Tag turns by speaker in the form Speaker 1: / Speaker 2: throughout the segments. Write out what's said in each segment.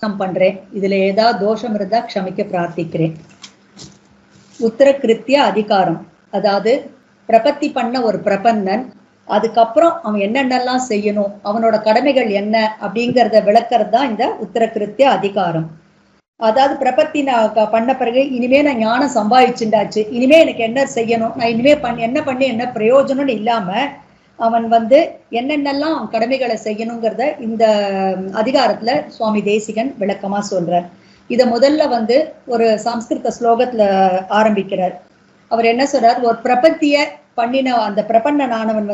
Speaker 1: பண்றேன். இதுல ஏதாவது தோஷம் இருந்தா க்ஷமிக்க பிரார்த்திக்கிறேன். உத்தரகிருத்திய அதிகாரம், அதாவது பிரபத்தி பண்ண ஒரு பிரபந்தன், அதுக்கப்புறம் அவன் என்னென்னலாம் செய்யணும், அவனோட கடமைகள் என்ன அப்படிங்கிறத விளக்கிறது தான் இந்த உத்தரகிருத்திய அதிகாரம். அதாவது பிரபத்தி நான் பண்ண பிறகு இனிமே நான் ஞானம் சம்பாதிச்சுண்டாச்சு, இனிமே எனக்கு என்ன செய்யணும், நான் இனிமே என்ன பண்ணி என்ன பிரயோஜனம்னு இல்லாம அவன் என்னென்னலாம் அவன் கடமைகளை செய்யணுங்கிறத இந்த அதிகாரத்துல சுவாமி தேசிகன் விளக்கமா சொல்றார். இத முதல்ல ஒரு சம்ஸ்கிருத ஸ்லோகத்துல ஆரம்பிக்கிறார். அவர் என்ன சொல்றார், ஒரு பிரபத்திய பண்ணின அந்த பிரபன்னனானவன்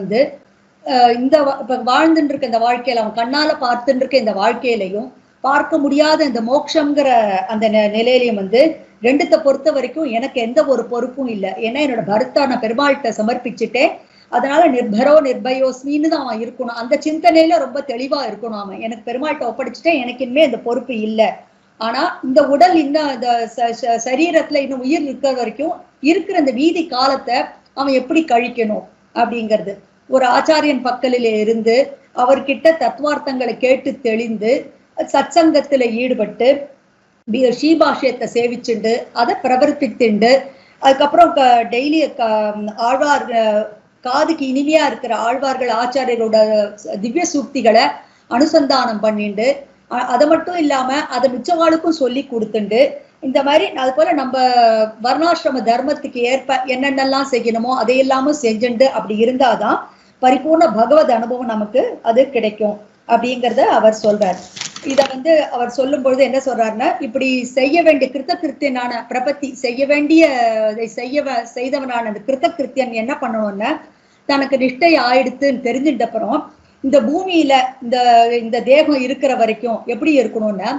Speaker 1: இந்த இப்ப வாழ்ந்துட்டு இருக்க இந்த வாழ்க்கையில, அவன் கண்ணால பார்த்துட்டு இருக்க இந்த வாழ்க்கையிலையும் பார்க்க முடியாத இந்த மோட்சம்ங்கிற அந்த நிலையிலையும் ரெண்டுத்தை பொறுத்த வரைக்கும் எனக்கு எந்த ஒரு பொறுப்பும் இல்லை. ஏன்னா என்னோட பர்த்தா நான் பெருமாள்கிட்ட சமர்ப்பிச்சுட்டேன். அதனால நிர்பரோ நிர்பயோஸ்மின்னு தான் அவன் இருக்கணும். அந்த சிந்தனையில ரொம்ப தெளிவா இருக்கணும். அவன் எனக்கு பெருமாள்கிட்ட ஒப்படைச்சுட்டேன், எனக்கு இனிமே இந்த பொறுப்பு இல்லை. ஆனா இந்த உடல் இன்னும் இந்த சரீரத்துல இன்னும் உயிர் இருக்கிற வரைக்கும் இருக்கிற இந்த மீதி காலத்தை அவன் எப்படி கழிக்கணும் அப்படிங்கிறது. ஒரு ஆச்சாரியன் பக்கலில இருந்து அவர்கிட்ட தத்துவார்த்தங்களை கேட்டு தெளிந்து சத்சங்கத்துல ஈடுபட்டு ஸ்ரீபாஷ்யத்தை சேவிச்சுண்டு அதை பிரவர்த்தித்துண்டு அதுக்கப்புறம் டெய்லி ஆழ்வார் காதுக்கு இனிமையா இருக்கிற ஆழ்வார்கள் ஆச்சாரியரோட திவ்ய சூக்திகளை அனுசந்தானம் பண்ணிண்டு அதை மட்டும் இல்லாம அதை மிச்சவாளுக்கும் சொல்லி கொடுத்துண்டு இந்த மாதிரி அது போல நம்ம வர்ணாசிரம தர்மத்துக்கு ஏற்ப என்னென்னலாம் செய்யணுமோ அதையெல்லாமும் செஞ்சுண்டு அப்படி இருந்தாதான் பரிபூர்ண பகவத் அனுபவம் நமக்கு அது கிடைக்கும் அப்படிங்கிறத அவர் சொல்றார். இத அவர் சொல்லும் பொழுது என்ன சொல்றாருன்னா, இப்படி செய்ய வேண்டிய கிருத்தகிருத்தியனான பிரபத்தி செய்ய வேண்டிய செய்தவனான அந்த கிருத்தகிருத்தியன் என்ன பண்ணணும்னா, தனக்கு நிஷ்டை ஆயிடுத்துன்னு தெரிஞ்சிட்ட அப்புறம் இந்த பூமியில இந்த தேகம் இருக்கிற வரைக்கும் எப்படி இருக்கணும்னா,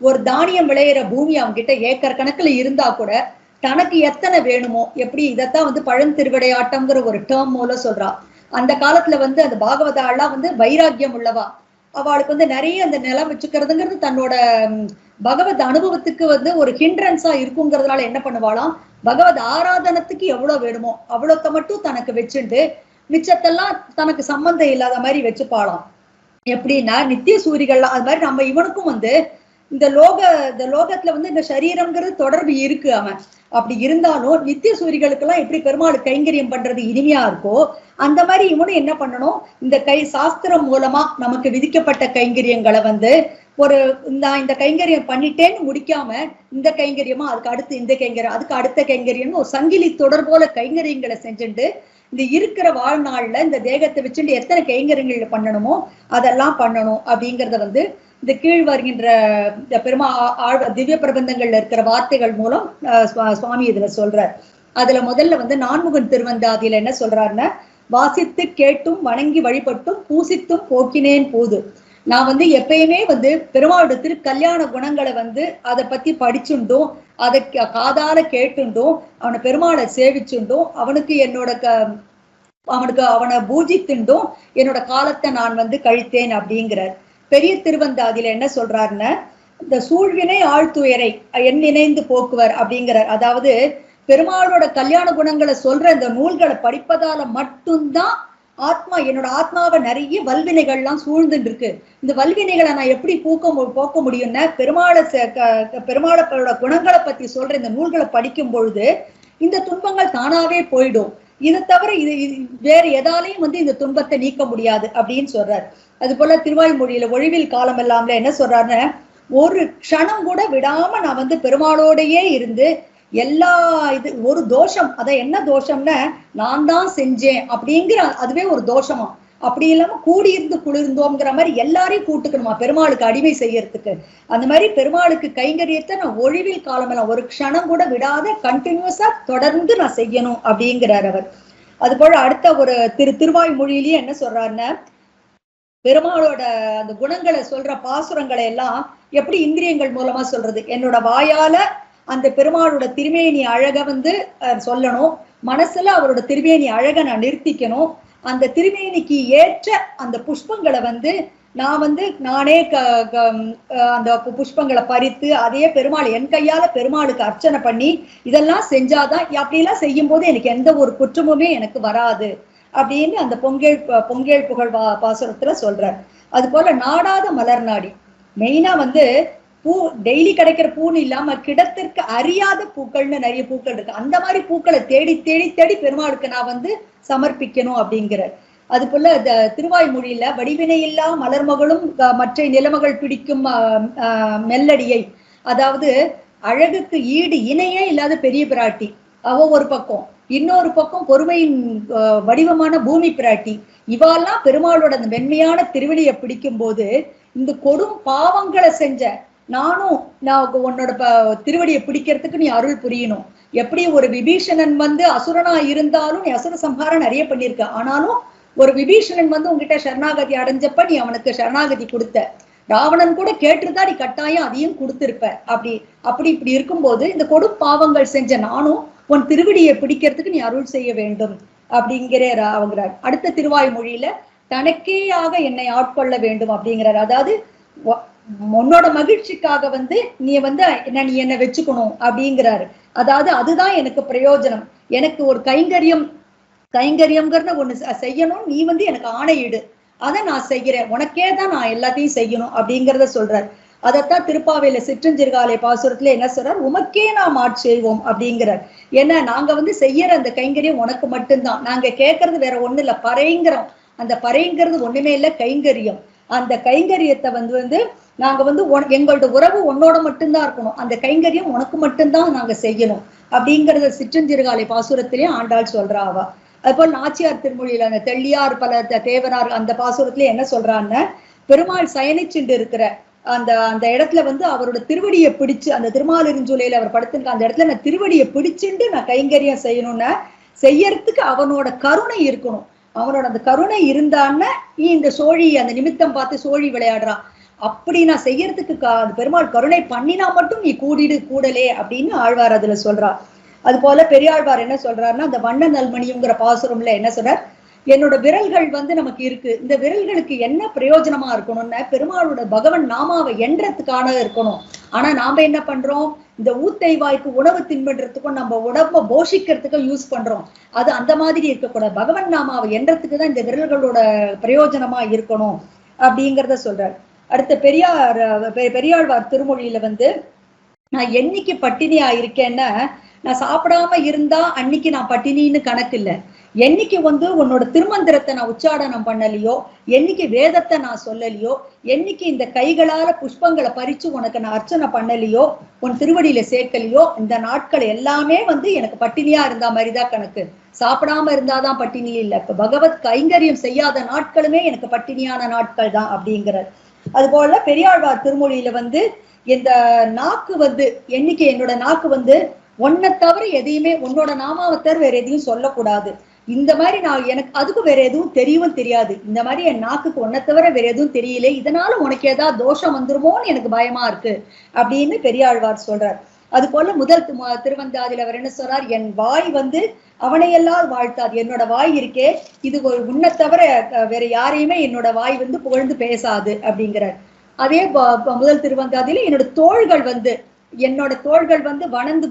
Speaker 1: ஒரு தானியம் விளையிற பூமி அவங்க கிட்ட ஏக்கர் கணக்குல இருந்தா கூட தனக்கு எத்தனை வேணுமோ, எப்படி இதைத்தான் பழந்திருவிடையாட்டம்ங்கிற ஒரு டேர்ம் மூலம் சொல்றா. அந்த காலத்துல அந்த பாகவதாலாம் வைராக்கியம் உள்ளவா, அவளுக்கு நிறைய அந்த நிலம் வச்சுக்கிறதுங்கிறது தன்னோட பகவத் அனுபவத்துக்கு ஒரு ஹிண்ட்ரன்ஸா இருக்குங்கிறதுனால என்ன பண்ணுவாளாம், பகவத் ஆராதனத்துக்கு எவ்வளவு வேணுமோ அவ்வளோத்த மட்டும் தனக்கு வச்சுட்டு மிச்சத்தெல்லாம் தனக்கு சம்பந்தம் இல்லாத மாதிரி வச்சுப்பாளாம். எப்படின்னா நித்திய சூரிகள்லாம் அது மாதிரி நம்ம இவனுக்கும் இந்த லோகத்துல இந்த சரீரம்ங்கிறது தொடர்பு இருக்கு. அவன் அப்படி இருந்தாலும் நித்திய சூரிகளுக்கெல்லாம் எப்படி பெருமாள் கைங்கரியம் பண்றது இனிமையா இருக்கோ அந்த மாதிரி இவனும் என்ன பண்ணணும், இந்த சாஸ்திரம் மூலமா நமக்கு விதிக்கப்பட்ட கைங்கரியங்களை இந்த கைங்கரியம் பண்ணிட்டேன்னு முடிக்காம இந்த கைங்கரியமா அதுக்கு அடுத்து இந்த கைங்கரியம் அதுக்கு அடுத்த கைங்கரியம் ஒரு சங்கிலி தொடர் போல கைங்கரியங்களை செஞ்சுட்டு இந்த இருக்கிற வாழ்நாள்ல இந்த தேகத்தை வச்சுட்டு எத்தனை கைங்கரியங்கள் பண்ணணுமோ அதெல்லாம் பண்ணணும் அப்படிங்கிறத இந்த கீழ் வருகின்ற திவ்ய பிரபந்தங்கள்ல இருக்கிற வார்த்தைகள் மூலம் சுவாமி இதுல சொல்றார். அதுல முதல்ல நான்முகன் திருவந்தாதியில என்ன சொல்றாருன்னா, வாசித்து கேட்டும் வணங்கி வழிபட்டும் பூசித்தும் போக்கினேன் போது. நான் எப்பயுமே பெருமாளோட திருக்கல்யாண குணங்களை அதை பத்தி படிச்சுண்டும் அதை காதால கேட்டுண்டும் அவனை பெருமாளை சேவிச்சுண்டும் அவனை பூஜித்துண்டும் என்னோட காலத்தை நான் கழித்தேன் அப்படிங்கிறார். பெரிய திருவந்தாதியில என்ன சொல்றாருன்னா, இந்த சூழ்வினை ஆழ்துயரை என் நினைந்து போக்குவர் அப்படிங்கிறார். அதாவது பெருமாளோட கல்யாண குணங்களை சொல்ற இந்த நூல்களை படிப்பதால மட்டும்தான் என்னோட ஆத்மாவை நிறைய வல்வினைகள்லாம் சூழ்ந்துட்டு இருக்கு. இந்த வல்வினைகளை நான் எப்படி போக்க முடியும்னா, பெருமாளோட குணங்களை பத்தி சொல்ற இந்த நூல்களை படிக்கும் பொழுது இந்த துன்பங்கள் தானாவே போயிடும். இதை தவிர இது வேற எதாலையும் இந்த துன்பத்தை நீக்க முடியாது அப்படின்னு சொல்றார். அது போல திருவாய்மொழியில ஒழிவில் காலம் எல்லாம்ல என்ன சொல்றாருன்னா, ஒரு க்ஷணம் கூட விடாம நான் பெருமாளோடையே இருந்து எல்லா ஒரு தோஷம், என்ன தோஷம்னா நான் தான் செஞ்சேன் அப்படிங்கிற அதுவே ஒரு தோஷமா, அப்படி இல்லாம கூடியிருந்து குளிர்ந்தோங்கிற மாதிரி எல்லாரையும் கூட்டுக்கணுமா பெருமாளுக்கு அடிமை செய்யறதுக்கு. அந்த மாதிரி பெருமாளுக்கு கைங்கரியத்தை நான் ஒழிவில் காலமெல்லாம் ஒரு க்ஷணம் கூட விடாத கண்டினியூஸா தொடர்ந்து நான் செய்யணும் அப்படிங்கிறார் அவர். அது போல அடுத்த ஒரு திருவாய்மொழியிலேயே என்ன சொல்றாருன்னா, பெருமாளோட அந்த குணங்களை சொல்ற பாசுரங்களை எல்லாம் எப்படி இந்திரியங்கள் மூலமா சொல்றது, என்னோட வாயால அந்த பெருமாளோட திருமேனி அழக சொல்லணும், மனசுல அவரோட திருமேனி அழக நான் நிறுத்திக்கணும், அந்த திருமேனிக்கு ஏற்ற அந்த புஷ்பங்களை நான் நானே அந்த புஷ்பங்களை பறித்து அதையே பெருமாள் என் கையால பெருமாளுக்கு அர்ச்சனை பண்ணி இதெல்லாம் செஞ்சாதான், அப்படிலாம் செய்யும் போது எனக்கு எந்த ஒரு குற்றமுமே எனக்கு வராது அப்படின்னு அந்த பொங்கேழ் புகழ் பாசுரத்துல சொல்றார். அது போல நாடாத மலர் நாடி மெயினா பூ டெய்லி கிடைக்கிற பூன்னு இல்லாம கிடத்திற்கு அறியாத பூக்கள்னு நிறைய பூக்கள் இருக்கு. அந்த மாதிரி பூக்களை தேடி தேடி தேடி பெருமாளுக்கு நான் வந்து சமர்ப்பிக்கணும் அப்படிங்கிற. அது போல திருவாய்மொழியில வடிவினையில்லா மலர்மகளும் மற்ற நிலமகள் பிடிக்கும் மெல்லடியை, அதாவது அழகுக்கு ஈடு இணையே இல்லாத பெரிய பிராட்டி அவ ஒரு பக்கம், இன்னொரு பக்கம் பொறுமையின் வடிவமான பூமி பிராட்டி, இவாலாம் பெருமாளோட அந்த மென்மையான திருவடியை பிடிக்கும் போது இந்த கொடும் பாவங்களை செஞ்ச நானும் நான் உன்னோட திருவடியை பிடிக்கிறதுக்கு நீ அருள் புரியணும். எப்படி ஒரு விபீஷணன் வந்து அசுரனா இருந்தாலும் நீ அசுர சம்ஹாரம் நிறைய பண்ணியிருக்க, ஆனாலும் ஒரு விபீஷணன் வந்து உங்ககிட்ட சரணாகதி அடைஞ்சப்ப நீ அவனுக்கு சரணாகதி கொடுத்த. ராவணன் கூட கேட்டுருந்தா நீ கட்டாயம் அதையும் கொடுத்திருப்ப. அப்படி இப்படி இருக்கும்போது இந்த கொடும் பாவங்கள் செஞ்ச நானும் உன் திருவடியை பிடிக்கிறதுக்கு நீ அருள் செய்ய வேண்டும் அப்படிங்கிறார். அடுத்த திருவாய்மொழியில தனக்கேயாக என்னை ஆட்கொள்ள வேண்டும் அப்படிங்கிறார். அதாவது உன்னோட மகிழ்ச்சிக்காக வந்து நீ வந்து நீ என்னை வச்சுக்கணும் அப்படிங்கிறாரு. அதாவது அதுதான் எனக்கு பிரயோஜனம், எனக்கு ஒரு கைங்கரியம்ங்கிறத ஒண்ணு செய்யணும், நீ வந்து எனக்கு ஆணையிடு, அதை நான் செய்கிறேன், உனக்கே தான் நான் எல்லாத்தையும் செய்யணும் அப்படிங்கிறத சொல்றார். அதைத்தான் திருப்பாவையில சிற்றஞ்சிறுகாலை பாசுரத்துல என்ன சொல்றார், உமக்கே நாம் ஆட்செய்வோம் அப்படிங்கிறார். ஏன்னா நாங்க வந்து செய்யற அந்த கைங்கரியம் உனக்கு மட்டும்தான், நாங்க கேட்கறது வேற ஒண்ணு இல்ல, பறைங்கிறோம். அந்த பறைங்கிறது ஒண்ணுமே இல்லை, கைங்கரியம். அந்த கைங்கரியத்தை வந்து நாங்க வந்து எங்களோட உறவு உன்னோட மட்டும்தான் இருக்கணும், அந்த கைங்கரியம் உனக்கு மட்டும்தான் நாங்க செய்யணும் அப்படிங்கறத சிற்றஞ்சிறுகாலை பாசுரத்திலேயே ஆண்டாள் சொல்றா அவ. அதுபோல் நாச்சியார் திருமொழியில அந்த தெள்ளியார் பல தேவனார் அந்த பாசுரத்துல என்ன சொல்றான்னு, பெருமாள் சயனிச்சுண்டு இருக்கிற அந்த அந்த இடத்துல வந்து அவரோட திருவடியை பிடிச்சு, அந்த திருமாலிருஞ்சூலையில அவர் படுத்திருக்க அந்த இடத்துல நான் திருவடியை பிடிச்சுட்டு நான் கைங்கரியம் செய்யணும்னா செய்யறதுக்கு அவனோட கருணை இருக்கணும். அவனோட அந்த கருணை இருந்தான்னா இந்த சோழி அந்த நிமித்தம் பார்த்து சோழி விளையாடுறான், அப்படி நான் செய்யறதுக்கு பெருமாள் கருணை பண்ணினா மட்டும் நீ கூடலே அப்படின்னு ஆழ்வார் அதுல சொல்றா. அது போல பெரியாழ்வார் என்ன சொல்றாருன்னா, அந்த வண்ண நல்மணிங்கிற பாசுரம்ல என்ன சொல்றார், என்னோட விரல்கள் வந்து நமக்கு இருக்கு, இந்த விரல்களுக்கு என்ன பிரயோஜனமா இருக்கணும்னா பெருமாளோட பகவன் நாமாவை எண்றதுக்கான இருக்கணும். ஆனா நாம என்ன பண்றோம், இந்த ஊத்தை வாய்க்கு உணவு தின்படுறதுக்கும் நம்ம உடம்ப போஷிக்கிறதுக்கும் யூஸ் பண்றோம். அது அந்த மாதிரி இருக்கக்கூடாது, பகவன் நாமாவை எண்றதுக்கு தான் இந்த விரல்களோட பிரயோஜனமா இருக்கணும் அப்படிங்கிறத சொல்றாரு. அடுத்த பெரியாழ்வார் திருமொழியில வந்து நான் என்னைக்கு பட்டினியா இருக்கேன்னா, நான் சாப்பிடாம இருந்தா அன்னைக்கு நான் பட்டினின்னு கணக்கு இல்லை, என்னைக்கு வந்து உன்னோட திருமந்திரத்தை நான் உச்சாடனம் பண்ணலையோ, என்னைக்கு வேதத்தை நான் சொல்லலையோ, என்னைக்கு இந்த கைகளால புஷ்பங்களை பறிச்சு உனக்கு நான் அர்ச்சனை பண்ணலையோ, உன் திருவடியில சேர்க்கலையோ, இந்த நாட்கள் எல்லாமே வந்து எனக்கு பட்டினியா இருந்தா மாதிரிதான் கணக்கு, சாப்பிடாம இருந்தாதான் பட்டினி இல்லை. இப்ப பகவத் கைங்கரியம் செய்யாத நாட்களுமே எனக்கு பட்டினியான நாட்கள் தான் அப்படிங்கிறார். அது போல பெரியாழ்வார் திருமொழியில வந்து இந்த நாக்கு வந்து என்னைக்கு என்னோட நாக்கு வந்து உன்னை தவிர எதையுமே, உன்னோட நாமாவை தவிர வேற எதையும் சொல்லக்கூடாது, இந்த மாதிரி நான் எனக்கு அதுக்கு வேற எதுவும் தெரியவும் தெரியாது, இந்த மாதிரி என் நாக்குக்கு உன்னை தவிர வேற எதுவும் தெரியல, இதனால உனக்கு ஏதாவது தோஷம் வந்துருமோன்னு எனக்கு பயமா இருக்கு அப்படின்னு பெரியாழ்வார் சொல்றார். அது போல முதல் திருவந்தாதியில் அவர் என்ன சொல்றார், என் வாய் வந்து அவனையெல்லாம் வாழ்த்தாது, என்னோட வாய் இருக்கே இது ஒரு உன்னை தவிர வேற யாரையுமே என்னோட வாய் வந்து புகழ்ந்து பேசாது அப்படிங்கிறார். அதே முதல் திருவந்தாதியில என்னோட தோள்கள் வந்து வணந்து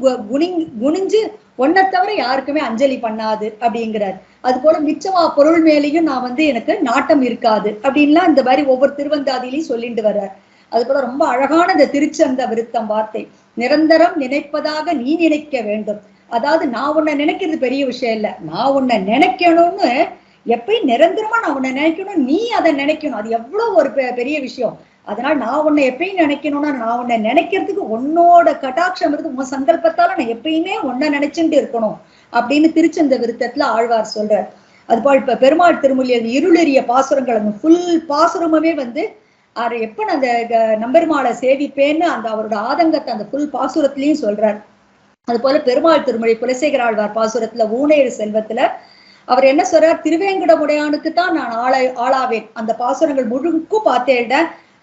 Speaker 1: குனிஞ்சு ஒன்னை தவிர யாருக்குமே அஞ்சலி பண்ணாது அப்படிங்கிறார். அது போல மிச்சமா பொருள் மேலேயும் நான் வந்து எனக்கு நாட்டம் இருக்காது அப்படின்லாம் இந்த மாதிரி ஒவ்வொரு திருவந்தாதியிலையும் சொல்லிட்டு வர்றார். அது போல ரொம்ப அழகான இந்த திருச்சந்த விருத்தம் வார்த்தை, நிரந்தரம் நினைப்பதாக நீ நினைக்க வேண்டும். அதாவது நான் உன்னை நினைக்கிறது பெரிய விஷயம் இல்லை, நான் உன்னை நினைக்கணும்னு எப்பயும் நிரந்தரமா நான் உன்னை நினைக்கணும், நீ அதை நினைக்கணும், அது எவ்வளவு ஒரு பெரிய விஷயம். அதனால நான் உன்னை எப்பயும் நினைக்கணும்னா நான் உன்னை நினைக்கிறதுக்கு உன்னோட கட்டாட்சம் இருக்கு, உன் சங்கல்பத்தால நான் எப்பயுமே உன்னை நினைச்சுட்டு இருக்கணும் அப்படின்னு திருச்சந்த விருத்தத்துல ஆழ்வார் சொல்றார். அது போல் இப்ப பெருமாள் திருமொழி இருளெறிய பாசுரங்கள் அந்த ஃபுல் பாசுரமே வந்து எப்ப நான் அந்த நம்பெருமாளை சேவிப்பேன்னு அந்த அவரோட ஆதங்கத்தை அந்த ஃபுல் பாசுரத்திலையும் சொல்றார். அது போல பெருமாள் திருமொழி குலசேகர ஆழ்வார் பாசுரத்துல ஊனேறு செல்வத்துல அவர் என்ன சொல்றார், திருவேங்கடமுடையானுக்கு தான் நான் ஆளாவேன். அந்த பாசுரங்கள் முழுக்கும் பார்த்தேன்,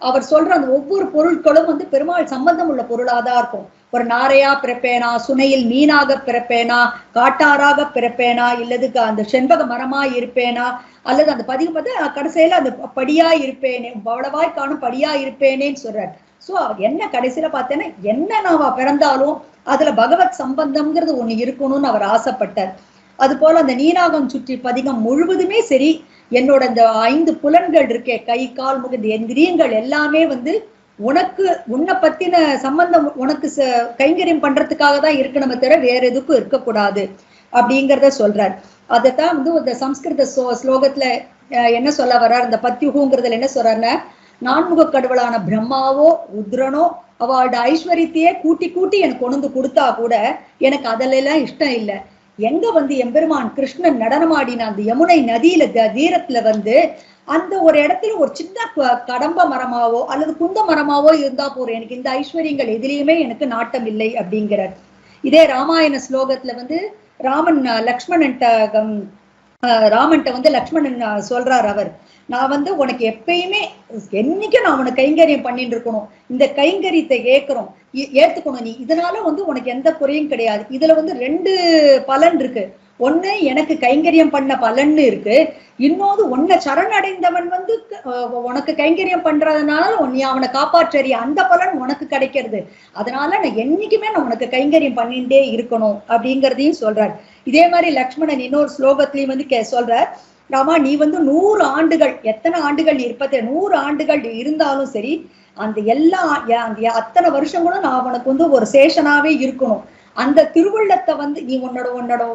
Speaker 1: அவர் சொல்ற அந்த ஒவ்வொரு பொருட்களும் வந்து பெருமாள் சம்பந்தம் உள்ள பொருளாதான் இருக்கும். ஒரு நாரையா பிறப்பேனா, சுனையில் மீனாக பிறப்பேனா, காட்டாராக பிறப்பேனா, இல்லது அந்த செண்பக மரமா இருப்பேனா, அல்லது அந்த பதிவு கடைசியில அந்த படியா இருப்பேனே, அவ்வளவாய் காணும் படியா இருப்பேனேன்னு சொல்றாரு. சோ என்ன கடைசியில பார்த்தேன்னா என்ன நான் பிறந்தாலும் அதுல பகவத் சம்பந்தம்ங்கிறது ஒண்ணு இருக்கணும்னு அவர் ஆசைப்பட்டார். அது போல அந்த நீனாகம் சுற்றி பதிகம் முழுவதுமே சரி, என்னோட இந்த 5 புலன்கள் இருக்கே, கை கால் முக இந்திரியங்கள் எல்லாமே வந்து உனக்கு உன்னை பத்தின சம்பந்தம் உனக்கு கைங்கரியம் பண்றதுக்காக தான் இருக்கணுமே தவிர வேற எதுக்கும் இருக்கக்கூடாது அப்படிங்கிறத சொல்றார். அதைத்தான் வந்து இந்த சம்ஸ்கிருத ஸ்லோகத்துல என்ன சொல்ல வர்றார், இந்த பத்யுகுங்கிறதுல என்ன சொல்றாருன்னா, நான்முக கடவுளான பிரம்மாவோ ருத்ரனோ அவளோட ஐஸ்வர்யத்தையே கூட்டி கூட்டி எனக்கு கொண்டு வந்து கொடுத்தா கூட எனக்கு அதுல எல்லாம் இஷ்டம் இல்லை. எங்க வந்து எம்பெருமான் கிருஷ்ணன் நடனமாடின அந்த யமுனை நதியில தீரத்துல வந்து அந்த ஒரு இடத்துல ஒரு சின்ன கடம்ப மரமாவோ அல்லது குந்த மரமாவோ இருந்தா போறோம், எனக்கு இந்த ஐஸ்வர்யங்கள் எதிலையுமே எனக்கு நாட்டம் இல்லை அப்படிங்கிறார். இதே ராமாயண ஸ்லோகத்துல வந்து ராமன் ராமன்ட்ட வந்து லக்ஷ்மணன் சொல்றார், அவர் நான் வந்து உனக்கு எப்பயுமே என்னைக்கும் நான் உனக்கு கைங்கரியம் பண்ணிட்டு இருக்கணும், இந்த கைங்கரியத்தை ஏத்துக்கணும் நீ, இதனால வந்து உனக்கு எந்த குறையும் கிடையாது. இதுல வந்து 2 பலன் இருக்கு. ஒண்ணு எனக்கு கைங்கரியம் பண்ண பலன்னு இருக்கு, இன்னொரு உன்னை சரணடைந்தவன் வந்து உனக்கு கைங்கரியம் பண்றதுனால நீ அவனை காப்பாற்றறிய அந்த பலன் உனக்கு கிடைக்கிறது. அதனால நான் என்னைக்குமே நான் உனக்கு கைங்கரியம் பண்ணிட்டே இருக்கணும் அப்படிங்கிறதையும் சொல்றார். இதே மாதிரி லக்ஷ்மணன் இன்னொரு ஸ்லோகத்திலையும் வந்து சொல்றார், ராமா நீ வந்து 100 ஆண்டுகள், எத்தனை ஆண்டுகள் நீ 100 ஆண்டுகள் இருந்தாலும் சரி, அந்த எல்லா அத்தனை வருஷம் கூட நான் உனக்கு வந்து ஒரு சேஷனாவே இருக்கணும். அந்த திருவுள்ளத்தை வந்து நீ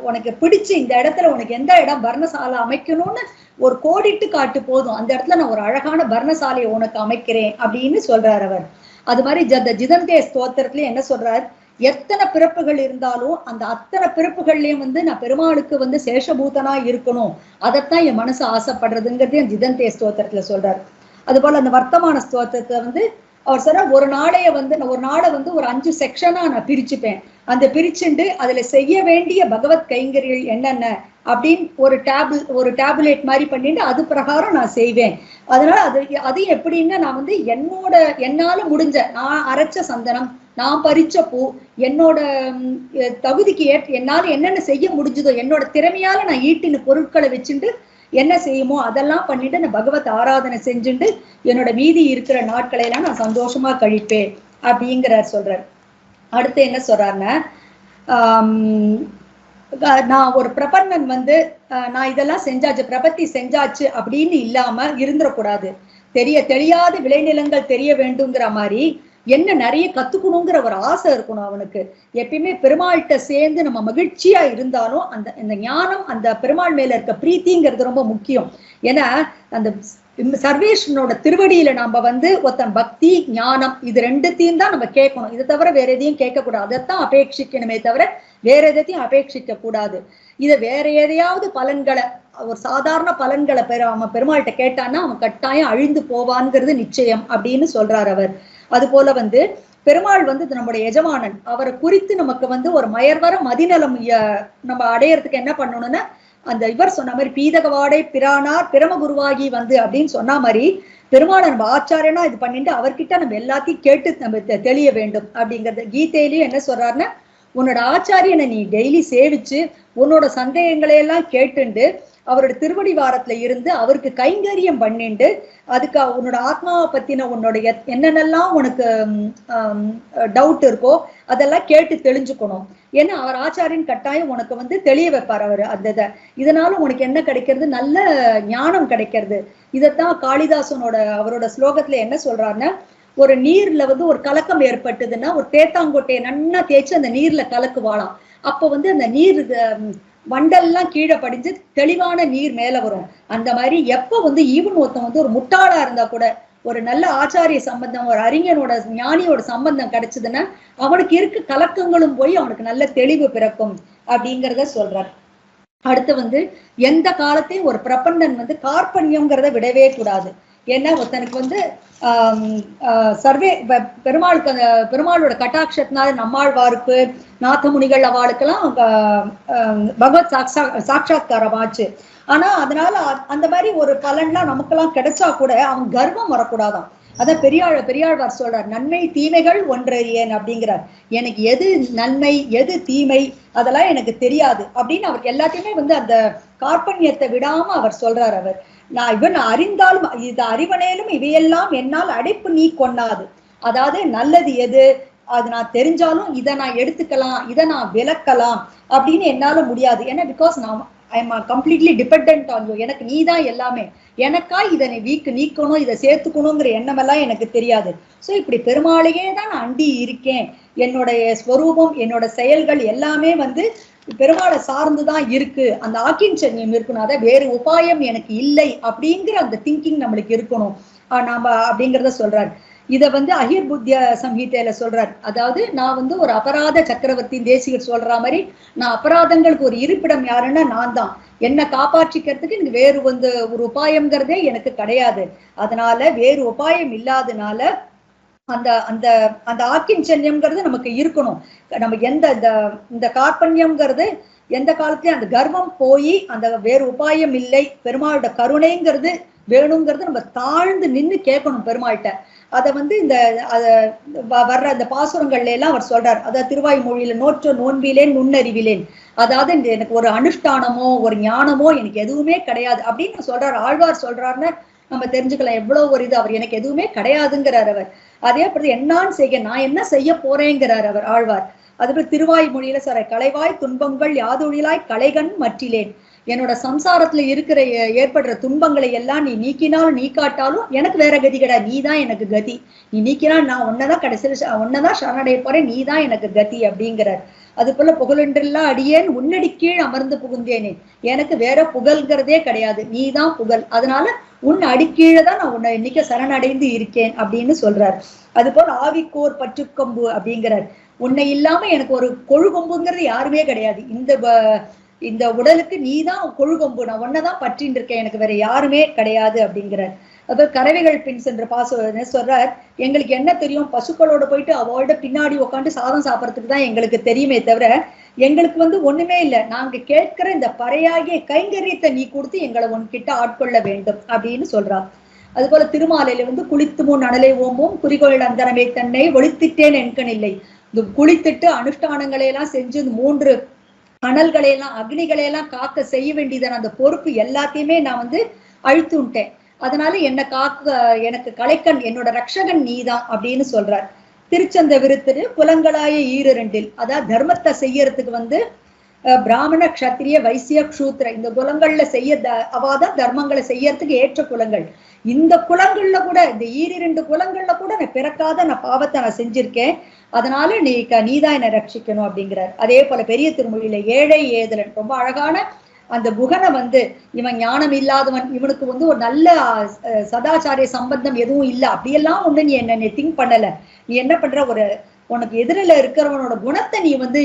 Speaker 1: உனக்கு பிடிச்சு இந்த இடத்துல உனக்கு எந்த இடம் பர்ணசாலை அமைக்கணும்னு ஒரு கோடிட்டு காட்டு போதும், அந்த இடத்துல நான் ஒரு அழகான பர்ணசாலையை உனக்கு அமைக்கிறேன் அப்படின்னு சொல்றார் அவர். அது மாதிரி ஜிதந்தே ஸ்தோத்திரத்துல என்ன சொல்றார், எத்தனை பிறப்புகள் இருந்தாலும் அந்த அத்தனை பிறப்புகள்லயும் வந்து நான் பெருமாளுக்கு வந்து சேஷபூதனா இருக்கணும், அதைத்தான் என் மனசு ஆசைப்படுறதுங்கிறது ஜிதந்தே ஸ்தோத்திரத்துல சொல்றாரு. அது போல அந்த வர்த்தமான ஸ்தோத்திரத்தை வந்து அவர் சொல்ற ஒரு நாளை வந்து ஒரு 5 செக்ஷனா நான் பிரிச்சுப்பேன், அந்த பிரிச்சுண்டு அதுல செய்ய வேண்டிய பகவத் கைங்கரிகள் என்னென்ன அப்படின்னு ஒரு டேபுலேட் மாதிரி பண்ணிட்டு அது பிரகாரம் நான் செய்வேன். அதனால அது எப்படின்னா நான் வந்து என்னால முடிஞ்ச நான் அரைச்ச சந்தனம், நான் பறிச்ச பூ, என்னோட தகுதிக்கு என்னால என்னென்ன செய்ய முடிஞ்சதோ என்னோட திறமையால நான் ஈட்டின பொருட்களை வச்சுட்டு என்ன செய்யுமோ அதெல்லாம் பண்ணிட்டு நான் பகவத் ஆராதனை செஞ்சுட்டு என்னோட மீதி இருக்கிற நாட்களை எல்லாம் நான் சந்தோஷமா கழிப்பேன் அப்படிங்கிறார் சொல்றார். அடுத்து என்ன சொல்றாருன்னா, நான் ஒரு பிரபன்னன் வந்து நான் இதெல்லாம் செஞ்சாச்சு, பிரபத்தி செஞ்சாச்சு அப்படின்னு இல்லாம இருந்துடக்கூடாது. தெரியாத விளைநிலங்கள் தெரிய வேண்டுங்கிற மாதிரி என்ன நிறைய கத்துக்கணுங்கிற ஒரு ஆசை இருக்கணும் அவனுக்கு. எப்பயுமே பெருமாள்கிட்ட சேர்ந்து நம்ம மகிழ்ச்சியா இருந்தாலும் அந்த ஞானம், அந்த பெருமாள் மேல இருக்க பிரீத்திங்கிறது ரொம்ப முக்கியம். ஏன்னா அந்த சர்வேஸ்வரனோட திருவடியில நாம வந்து ஒருத்தன் பக்தி ஞானம் இது 2த்தையும் தான் நம்ம கேட்கணும், இதை தவிர வேற எதையும் கேட்கக்கூடாது. அதைத்தான் அபேட்சிக்கணுமே தவிர வேற எதையும் அபேட்சிக்க கூடாது. இதை வேற எதையாவது பலன்களை, ஒரு சாதாரண பலன்களை அவன் பெருமாள்கிட்ட கேட்டான்னா அவன் கட்டாயம் அழிந்து போவான்ங்கிறது நிச்சயம் அப்படின்னு சொல்றார் அவர். அது போல வந்து பெருமாள் வந்து நம்முடைய எஜமானன், அவரை குறித்து நமக்கு வந்து ஒரு மயர்வர மதிநலம் நம்ம அடையறதுக்கு என்ன பண்ணணும்னா, அந்த இவர் சொன்ன மாதிரி பீதகவாடை பிரானார் பிரம குருவாகி வந்து அப்படின்னு சொன்ன மாதிரி பெருமாளை நம்ம ஆச்சாரியனா இது பண்ணிட்டு அவர்கிட்ட நம்ம எல்லாத்தையும் கேட்டு நம்ம தெளிய வேண்டும் அப்படிங்கிறது. கீதையிலயும் என்ன சொல்றாருன்னா, உன்னோட ஆச்சாரியனை நீ டெய்லி சேவிச்சு உன்னோட சந்தேகங்களை எல்லாம் கேட்டுண்டு அவரோட திருவடி வாரத்துல இருந்து அவருக்கு கைங்கரியம் பண்ணிண்டு அதுக்கு உன்னோட ஆத்மாவை பத்தின உன்னுடைய என்னென்னலாம் உனக்கு டவுட் இருக்கோ அதெல்லாம் கேட்டு தெளிஞ்சுக்கணும். ஏன்னா அவர் ஆச்சாரியன் கட்டாயம் உனக்கு வந்து தெளிய வைப்பார் அவர் அந்த இதனால உனக்கு என்ன கிடைக்கிறது, நல்ல ஞானம் கிடைக்கிறது. இதைத்தான் காளிதாசனோட அவரோட ஸ்லோகத்துல என்ன சொல்றாருன்னா, ஒரு நீர்ல வந்து ஒரு கலக்கம் ஏற்பட்டதுன்னா ஒரு தேத்தாங்கொட்டையை நன்னா தேய்ச்சி அந்த நீர்ல கலக்குவாளாம். அப்ப வந்து அந்த நீர் வண்டெல்லாம் கீழே படிஞ்சு தெளிவான நீர் மேல வரும். அந்த மாதிரி எப்ப வந்து ஈவன் ஒருத்தன் வந்து ஒரு முட்டாளா இருந்தா கூட ஒரு நல்ல ஆச்சாரிய சம்பந்தம், ஒரு அறிஞனோட ஞானியோட சம்பந்தம் கிடைச்சதுன்னா அவனுக்கு இருக்க கலக்கங்களும் போய் அவனுக்கு நல்ல தெளிவு பிறக்கும் அப்படிங்கிறத சொல்றார். அடுத்து வந்து எந்த காலத்தையும் ஒரு பிரபந்தன் வந்து கார்பண்யம்ங்கிறத விடவே கூடாது. ஏன்னா ஒருத்தனுக்கு வந்து பெருமாளோட கட்டாட்சத்தினால நம்மாழ்வாருக்கு நாதமுனிகள் அவளுக்கெல்லாம் பகவத் சாட்சாத்காரமாச்சு. ஆனா அதனால அந்த மாதிரி ஒரு பலன்லாம் நமக்கெல்லாம் கிடைச்சா கூட அவன் கர்வம் வரக்கூடாதான். அதான் பெரியாழ்வார் சொல்றார், நன்மை தீமைகள் ஒன்றறியேன் அப்படிங்கிறார். எனக்கு எது நன்மை எது தீமை அதெல்லாம் எனக்கு தெரியாது அப்படின்னு அவருக்கு எல்லாத்தையுமே வந்து அந்த கார்பண்யத்தை விடாம அவர் சொல்றார். அவர் நான் இவன் அறிந்தாலும் இது அறிவனேலும் இவையெல்லாம் என்னால் அடைப்பு நீ கொண்டாது. அதாவது நல்லது எது அது நான் தெரிஞ்சாலும் இதை நான் எடுத்துக்கலாம், இதை நான் விளக்கலாம் அப்படின்னு என்னால முடியாது. ஏன்னா பிகாஸ் நான் I am completely depend on you, எனக்கு நீ தான் எல்லாமே, எனக்கா இதை நீக்கணும் இதை சேர்த்துக்கணுங்கிற எண்ணமெல்லாம் எனக்கு தெரியாது. ஸோ இப்படி பெருமாளையே தான் நான் அண்டி இருக்கேன், என்னுடைய ஸ்வரூபம் என்னோட செயல்கள் எல்லாமே வந்து பெருமாளை சார்ந்துதான் இருக்கு, அந்த ஆக்கிஞ்சன்யம் இருக்கணும், அதை வேறு உபாயம் எனக்கு இல்லை அப்படிங்கிற அந்த திங்கிங் நம்மளுக்கு இருக்கணும் நாம அப்படிங்கிறத சொல்றாரு. இதை வந்து அஹிர்புத்திய சம்ஹிதையில சொல்றார். அதாவது நான் வந்து ஒரு அபராத சக்கரவர்த்தி, தேசிகர் சொல்ற மாதிரி நான் அபராதங்களுக்கு ஒரு இருப்பிடம் யாருன்னா நான் தான், என்னை காப்பாற்றிக்கிறதுக்கு எனக்கு வேறு வந்து ஒரு உபாயம்ங்கிறதே எனக்கு கிடையாது, அதனால வேறு உபாயம் இல்லாதனால அந்த அந்த அந்த ஆக்கிஞ்சன்யம்ங்கிறது நமக்கு இருக்கணும். நம்ம எந்த இந்த கார்பண்யம்ங்கிறது எந்த காலத்திலயும் அந்த கர்வம் போய் அந்த வேறு உபாயம் இல்லை, பெருமாளோட கருணைங்கிறது வேணுங்கிறது நம்ம தாழ்ந்து நின்று கேட்கணும் பெருமாள்கிட்ட. அதை வந்து இந்த வர்ற அந்த பாசுரங்கள்ல எல்லாம் அவர் சொல்றார். அதாவது திருவாய்மொழியில நோற்ற நோன்பிலேன் நுண்ணறிவிலேன், அதாவது எனக்கு ஒரு அனுஷ்டானமோ ஒரு ஞானமோ எனக்கு எதுவுமே கிடையாது அப்படின்னு சொல்றாரு. ஆழ்வார் சொல்றாருன்னு நம்ம தெரிஞ்சுக்கலாம் எவ்வளவு ஒரு இது, அவர் எனக்கு எதுவுமே கிடையாதுங்கிறார் அவர். அதே போல என்னான்னு செய்ய, நான் என்ன செய்ய போறேங்கிறார் அவர் ஆழ்வார். அதுபோல் திருவாய்மொழியில சொல்ற களைவாய் துன்பங்கள் யாதொழிலாய் களைகண் மற்றிலேன், என்னோட சம்சாரத்துல இருக்கிற ஏற்படுற துன்பங்களை எல்லாம் நீ நீக்கினாலும் நீக்காட்டாலும் எனக்கு வேற கதி கிடையாது, நீ தான் எனக்கு கதி, நீ நீக்கினால் நான் உன்னதான் கடைசியில் உன்னதான் சரணடைய போறேன், நீ தான் எனக்கு கதி அப்படிங்கிறார். அது போல புகழென்றெல்லாம் அடியேன் உன்னடி கீழ் அமர்ந்து புகுந்தேனே, எனக்கு வேற புகழ்கிறதே கிடையாது, நீ தான் புகழ், அதனால உன் அடிக்கீழே தான் நான் உன்னை இன்னைக்கு சரணடைந்து இருக்கேன் அப்படின்னு சொல்றார். அது போல் ஆவிக்கோர் பற்றுக்கொம்பு அப்படிங்கிறார். உன்னை இல்லாம எனக்கு ஒரு கொழுகொம்புங்கிறது யாருமே கிடையாது, இந்த உடலுக்கு நீ தான் கொழுகொம்பு, நான் ஒன்னதான் பற்றின்னு இருக்கேன், எனக்கு வேற யாருமே கிடையாது அப்படிங்கிறார். அது கறவைகள் பின் சென்ற சொல்றார். எங்களுக்கு என்ன தெரியும், பசுக்களோட போயிட்டு அவளோட பின்னாடி உட்காந்து சாதம் சாப்பிட்றதுக்கு தான் எங்களுக்கு தெரியுமே தவிர எங்களுக்கு வந்து ஒண்ணுமே இல்லை, நாங்க கேட்கிற இந்த பறையாகிய கைங்கரியத்தை நீ கொடுத்து எங்களை உன்கிட்ட ஆட்கொள்ள வேண்டும் அப்படின்னு சொல்றார். அது போல திருமாலையில வந்து குளித்து முன் அனலை ஓம்பும் குறிகோள் அந்தரமே தன்னை ஒளித்திட்டேன் என்கணில்லை, இந்த குளித்துட்டு அனுஷ்டானங்களை எல்லாம் செஞ்சு 3 அனல்களையெல்லாம் அக்னிகளையெல்லாம் காக்க செய்ய வேண்டியதான அந்த பொறுப்பு எல்லாத்தையுமே நான் வந்து அழித்துட்டேன், அதனால என்னை காக்க எனக்கு கலைக்கண் என்னோட ரக்ஷகன் நீதான் அப்படின்னு சொல்றார். திருச்சந்த விருத்திரு புலங்களாய 2 அதாவது தர்மத்தை செய்யறதுக்கு வந்து பிராமண க்ஷத்திரிய வைசிய க்ஷூத்ர இந்த குலங்கள்ல செய்ய அவாதான் தர்மங்களை செய்யறதுக்கு ஏற்ற குலங்கள். இந்த குலங்கள்ல கூட இந்த 2 குலங்கள்ல கூட நான் பிறக்காத நான் பாவத்தை நான் செஞ்சிருக்கேன், அதனால நீதான் என்னை ரட்சிக்கணும் அப்படிங்கிறார். அதே போல பெரிய திருமொழியில ஏழை ஏதலன் ரொம்ப அழகான அந்த குகனை வந்து இவன் ஞானம் இல்லாதவன், இவனுக்கு வந்து ஒரு நல்ல சதாச்சாரிய சம்பந்தம் எதுவும் இல்லை அப்படியெல்லாம் ஒண்ணு நீ என்ன திங்க் பண்ணல, நீ என்ன பண்ற ஒரு உனக்கு எதிரில இருக்கிறவனோட குணத்தை நீ வந்து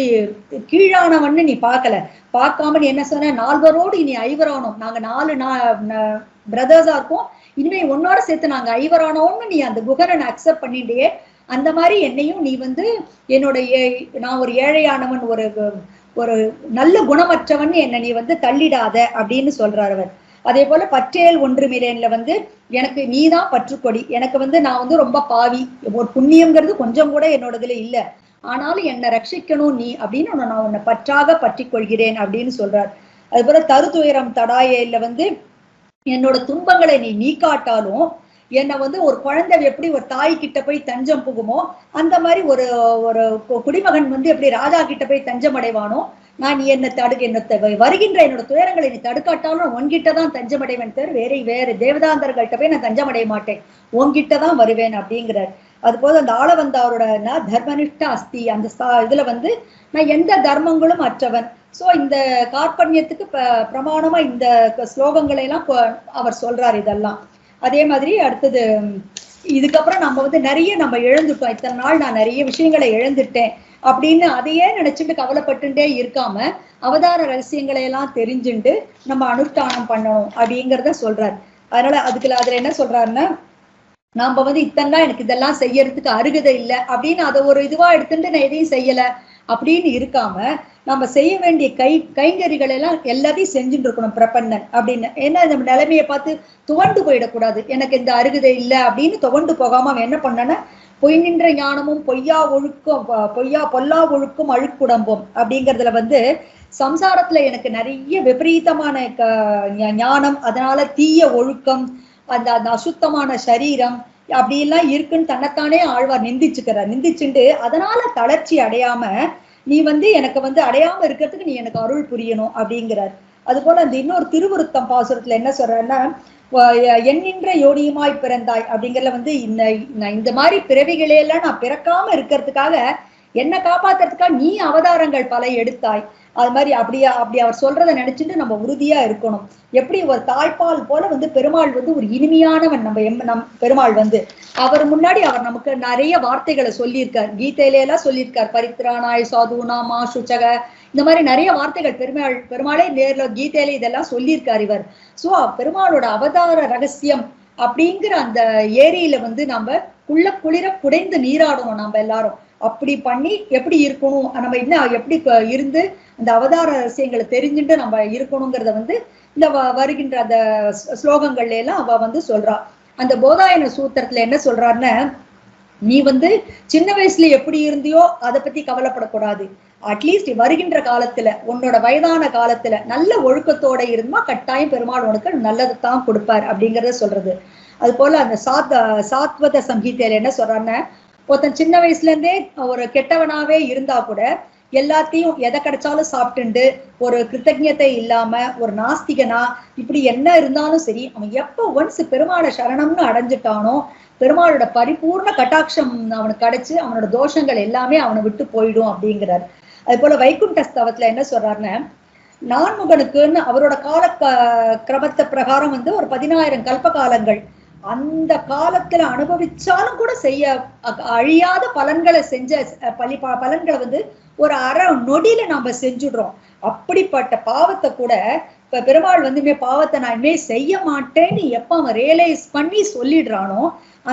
Speaker 1: கீழானவன்னு நீ பார்க்காம நீ என்ன சொன்ன, 4 பேரோடு இனி 5 ஆனோம், நாங்க 4 பிரதர்ஸா இருக்கோம், இனிமே உன்னோட சேர்த்து நாங்க 5 ஆனோம்னு நீ அந்த குகனை அக்செப்ட் பண்ணிட்டே, அந்த மாதிரி என்னையும் நீ வந்து என்னோட நான் ஒரு ஏழையானவன் ஒரு நல்ல குணமற்றவன் என்னை நீ வந்து தள்ளிடாத அப்படின்னு சொல்றார் அவர். அதே போல பற்றேல் ஒன்றுமில்லேன்ல வந்து எனக்கு நீதான் பற்றுக்கொடி, எனக்கு வந்து நான் வந்து ரொம்ப பாவி, ஒரு புண்ணியம்ங்கிறது கொஞ்சம் கூட என்னோடதுல இல்லை, ஆனாலும் என்னை ரட்சிக்கணும் நீ அப்படின்னு நான் உன்னை பற்றாக பற்றி கொள்கிறேன் அப்படின்னு சொல்றார். அது போல தருதுயரம் தடாயில வந்து என்னோட துன்பங்களை நீ நீக்காட்டாலும் என்னை வந்து ஒரு குழந்தை எப்படி ஒரு தாய் கிட்ட போய் தஞ்சம் புகுமோ அந்த மாதிரி ஒரு ஒரு குடிமகன் வந்து எப்படி ராஜா கிட்ட போய் தஞ்சம் அடைவானோ, நான் நீ என்ன வருகின்ற என்னோட துயரங்களை நீ தடுக்காட்டாலும் உன்கிட்டதான் தஞ்சம் அடைவேன் தவிர வேற தேவதாந்தர்கள்ட்ட போய் நான் தஞ்சம் அடைய மாட்டேன், உன்கிட்டதான் வருவேன் அப்படிங்கிறார். அது போல அந்த ஆள வந்து அவரோட தர்மனிஷ்ட அஸ்தி அந்த இதுல வந்து நான் எந்த தர்மங்களும் அற்றவன். சோ இந்த கார்பண்யத்துக்கு பிரமாணமா இந்த ஸ்லோகங்களை எல்லாம் அவர் சொல்றார் இதெல்லாம். அதே மாதிரி அடுத்தது இதுக்கப்புறம் நம்ம வந்து நிறைய நம்ம இழந்துட்டோம், இத்தனை நாள் நான் நிறைய விஷயங்களை இழந்துட்டேன் அப்படின்னு அதையே நினைச்சுட்டு கவலைப்பட்டுட்டே இருக்காம அவதார ரகசியங்களை எல்லாம் தெரிஞ்சுட்டு நம்ம அனுஷ்டானம் பண்ணணும் அப்படிங்கிறத சொல்றாரு. அதனால அதுல என்ன சொல்றாருன்னா, நாம வந்து இத்தனை நாள் எனக்கு இதெல்லாம் செய்யறதுக்கு அருகதை இல்லை அப்படின்னு அதை ஒரு இதுவா எடுத்துட்டு நான் எதையும் செய்யல அப்படின்னு இருக்காம நம்ம செய்ய வேண்டிய கைங்கறிகள் எல்லாம் எல்லாத்தையும் செஞ்சுட்டு இருக்கணும் பிரபன்னன் அப்படின்னு. ஏன்னா நம்ம நிலைமையை பார்த்து துவண்டு போயிடக்கூடாது, எனக்கு இந்த அருகதை இல்லை அப்படின்னு துவண்டு போகாம அவன் என்ன பண்ணனா, பொய் நின்ற ஞானமும் பொல்லா ஒழுக்கும் அழுக்குடம்பும் அப்படிங்கிறதுல வந்து சம்சாரத்துல எனக்கு நிறைய விபரீதமான ஞானம், அதனால தீய ஒழுக்கம், அந்த அசுத்தமான சரீரம் அப்படியெல்லாம் இருக்குன்னு தன்னைத்தானே ஆழ்வார் நிந்திச்சுட்டு அதனால தளர்ச்சி அடையாம நீ வந்து எனக்கு வந்து அடையாம இருக்கிறதுக்கு நீ எனக்கு அருள் புரியணும் அப்படிங்கிறார். அது போல அந்த இன்னொரு திருவுருத்தம் பாசுரத்துல என்ன சொல்றேன்னா, எண்ணின்ற யோனியுமாய் பிறந்தாய் அப்படிங்கறதுல வந்து இந்த மாதிரி பிறவிகளையெல்லாம் நான் பிறக்காம இருக்கிறதுக்காக என்னை காப்பாத்துறதுக்காக நீ அவதாரங்கள் பல எடுத்தாய். அது மாதிரி அப்படி அவர் சொல்றதை நினைச்சிட்டு நம்ம உறுதியா இருக்கணும். எப்படி ஒரு தாய்ப்பால் போல வந்து பெருமாள் வந்து ஒரு இனிமையானவன். நம் பெருமாள் வந்து அவர் முன்னாடி அவர் நமக்கு நிறைய வார்த்தைகளை சொல்லியிருக்கார். கீதையில எல்லாம் சொல்லியிருக்கார். பரித்ராணாய் சாதுனாமா சுச்சக, இந்த மாதிரி நிறைய வார்த்தைகள் பெருமாளே நேர்ல கீதையில இதெல்லாம் சொல்லியிருக்கார் இவர். சோ பெருமாளோட அவதார ரகசியம் அப்படிங்கிற அந்த ஏரியில வந்து நம்ம குளிர குடைந்து நீராடணும் நம்ம எல்லாரும். அப்படி பண்ணி எப்படி இருக்கணும், நம்ம இன்னும் எப்படி இருந்து அந்த அவதார ரகசியங்களை தெரிஞ்சுட்டு நம்ம இருக்கணுங்கிறத வந்து இந்த வருகின்ற அந்த ஸ்லோகங்கள்ல எல்லாம் அவ வந்து சொல்றா. அந்த போதாயன சூத்திரத்துல என்ன சொல்றாருன்னா, நீ வந்து சின்ன வயசுல எப்படி இருந்தியோ அதை பத்தி கவலைப்படக்கூடாது. அட்லீஸ்ட் வருகின்ற காலத்துல உன்னோட வயதான காலத்துல நல்ல ஒழுக்கத்தோட இருந்தா கட்டாயம் பெருமாள் உனக்கு நல்லதைத்தான் கொடுப்பார் அப்படிங்கறத சொல்றது. அது போல அந்த சாத்வத சங்கீதையில என்ன சொல்றாருன்னா, ஒருத்தன் சின்ன வயசுல இருந்தே ஒரு கெட்டவனாவே இருந்தா கூட எல்லாத்தையும் எதை கிடைச்சாலும் சாப்பிட்டுண்டு ஒரு கிருத்தஜத்தை இல்லாம ஒரு நாஸ்திகனா இப்படி என்ன இருந்தாலும் சரி, அவன் எப்ப ஒன்ஸ் பெருமாளை சரணம்னு அடைஞ்சிட்டானோ பெருமாளோட பரிபூர்ண கட்டாட்சம் அவனுக்கு கிடைச்சு அவனோட தோஷங்கள் எல்லாமே அவனை விட்டு போயிடும் அப்படிங்கிறார். அது போல வைகுண்ட ஸ்தவத்துல என்ன சொல்றாருன்னா, நான்முகனுக்குன்னு அவரோட கால கிரமத்தை பிரகாரம் வந்து ஒரு 10,000 கல்ப காலங்கள் அந்த காலத்துல அனுபவிச்சாலும் கூட செய்ய அழியாத பலன்களை செஞ்ச பலன்களை வந்து ஒரு அரை நொடியில நாம செஞ்சுடுறோம். அப்படிப்பட்ட பாவத்தை கூட இப்ப பெருமாள் வந்து பாவத்தை நான் இனிமே செய்ய மாட்டேன்னு எப்ப அவன் ரியலைஸ் பண்ணி சொல்லிடுறானோ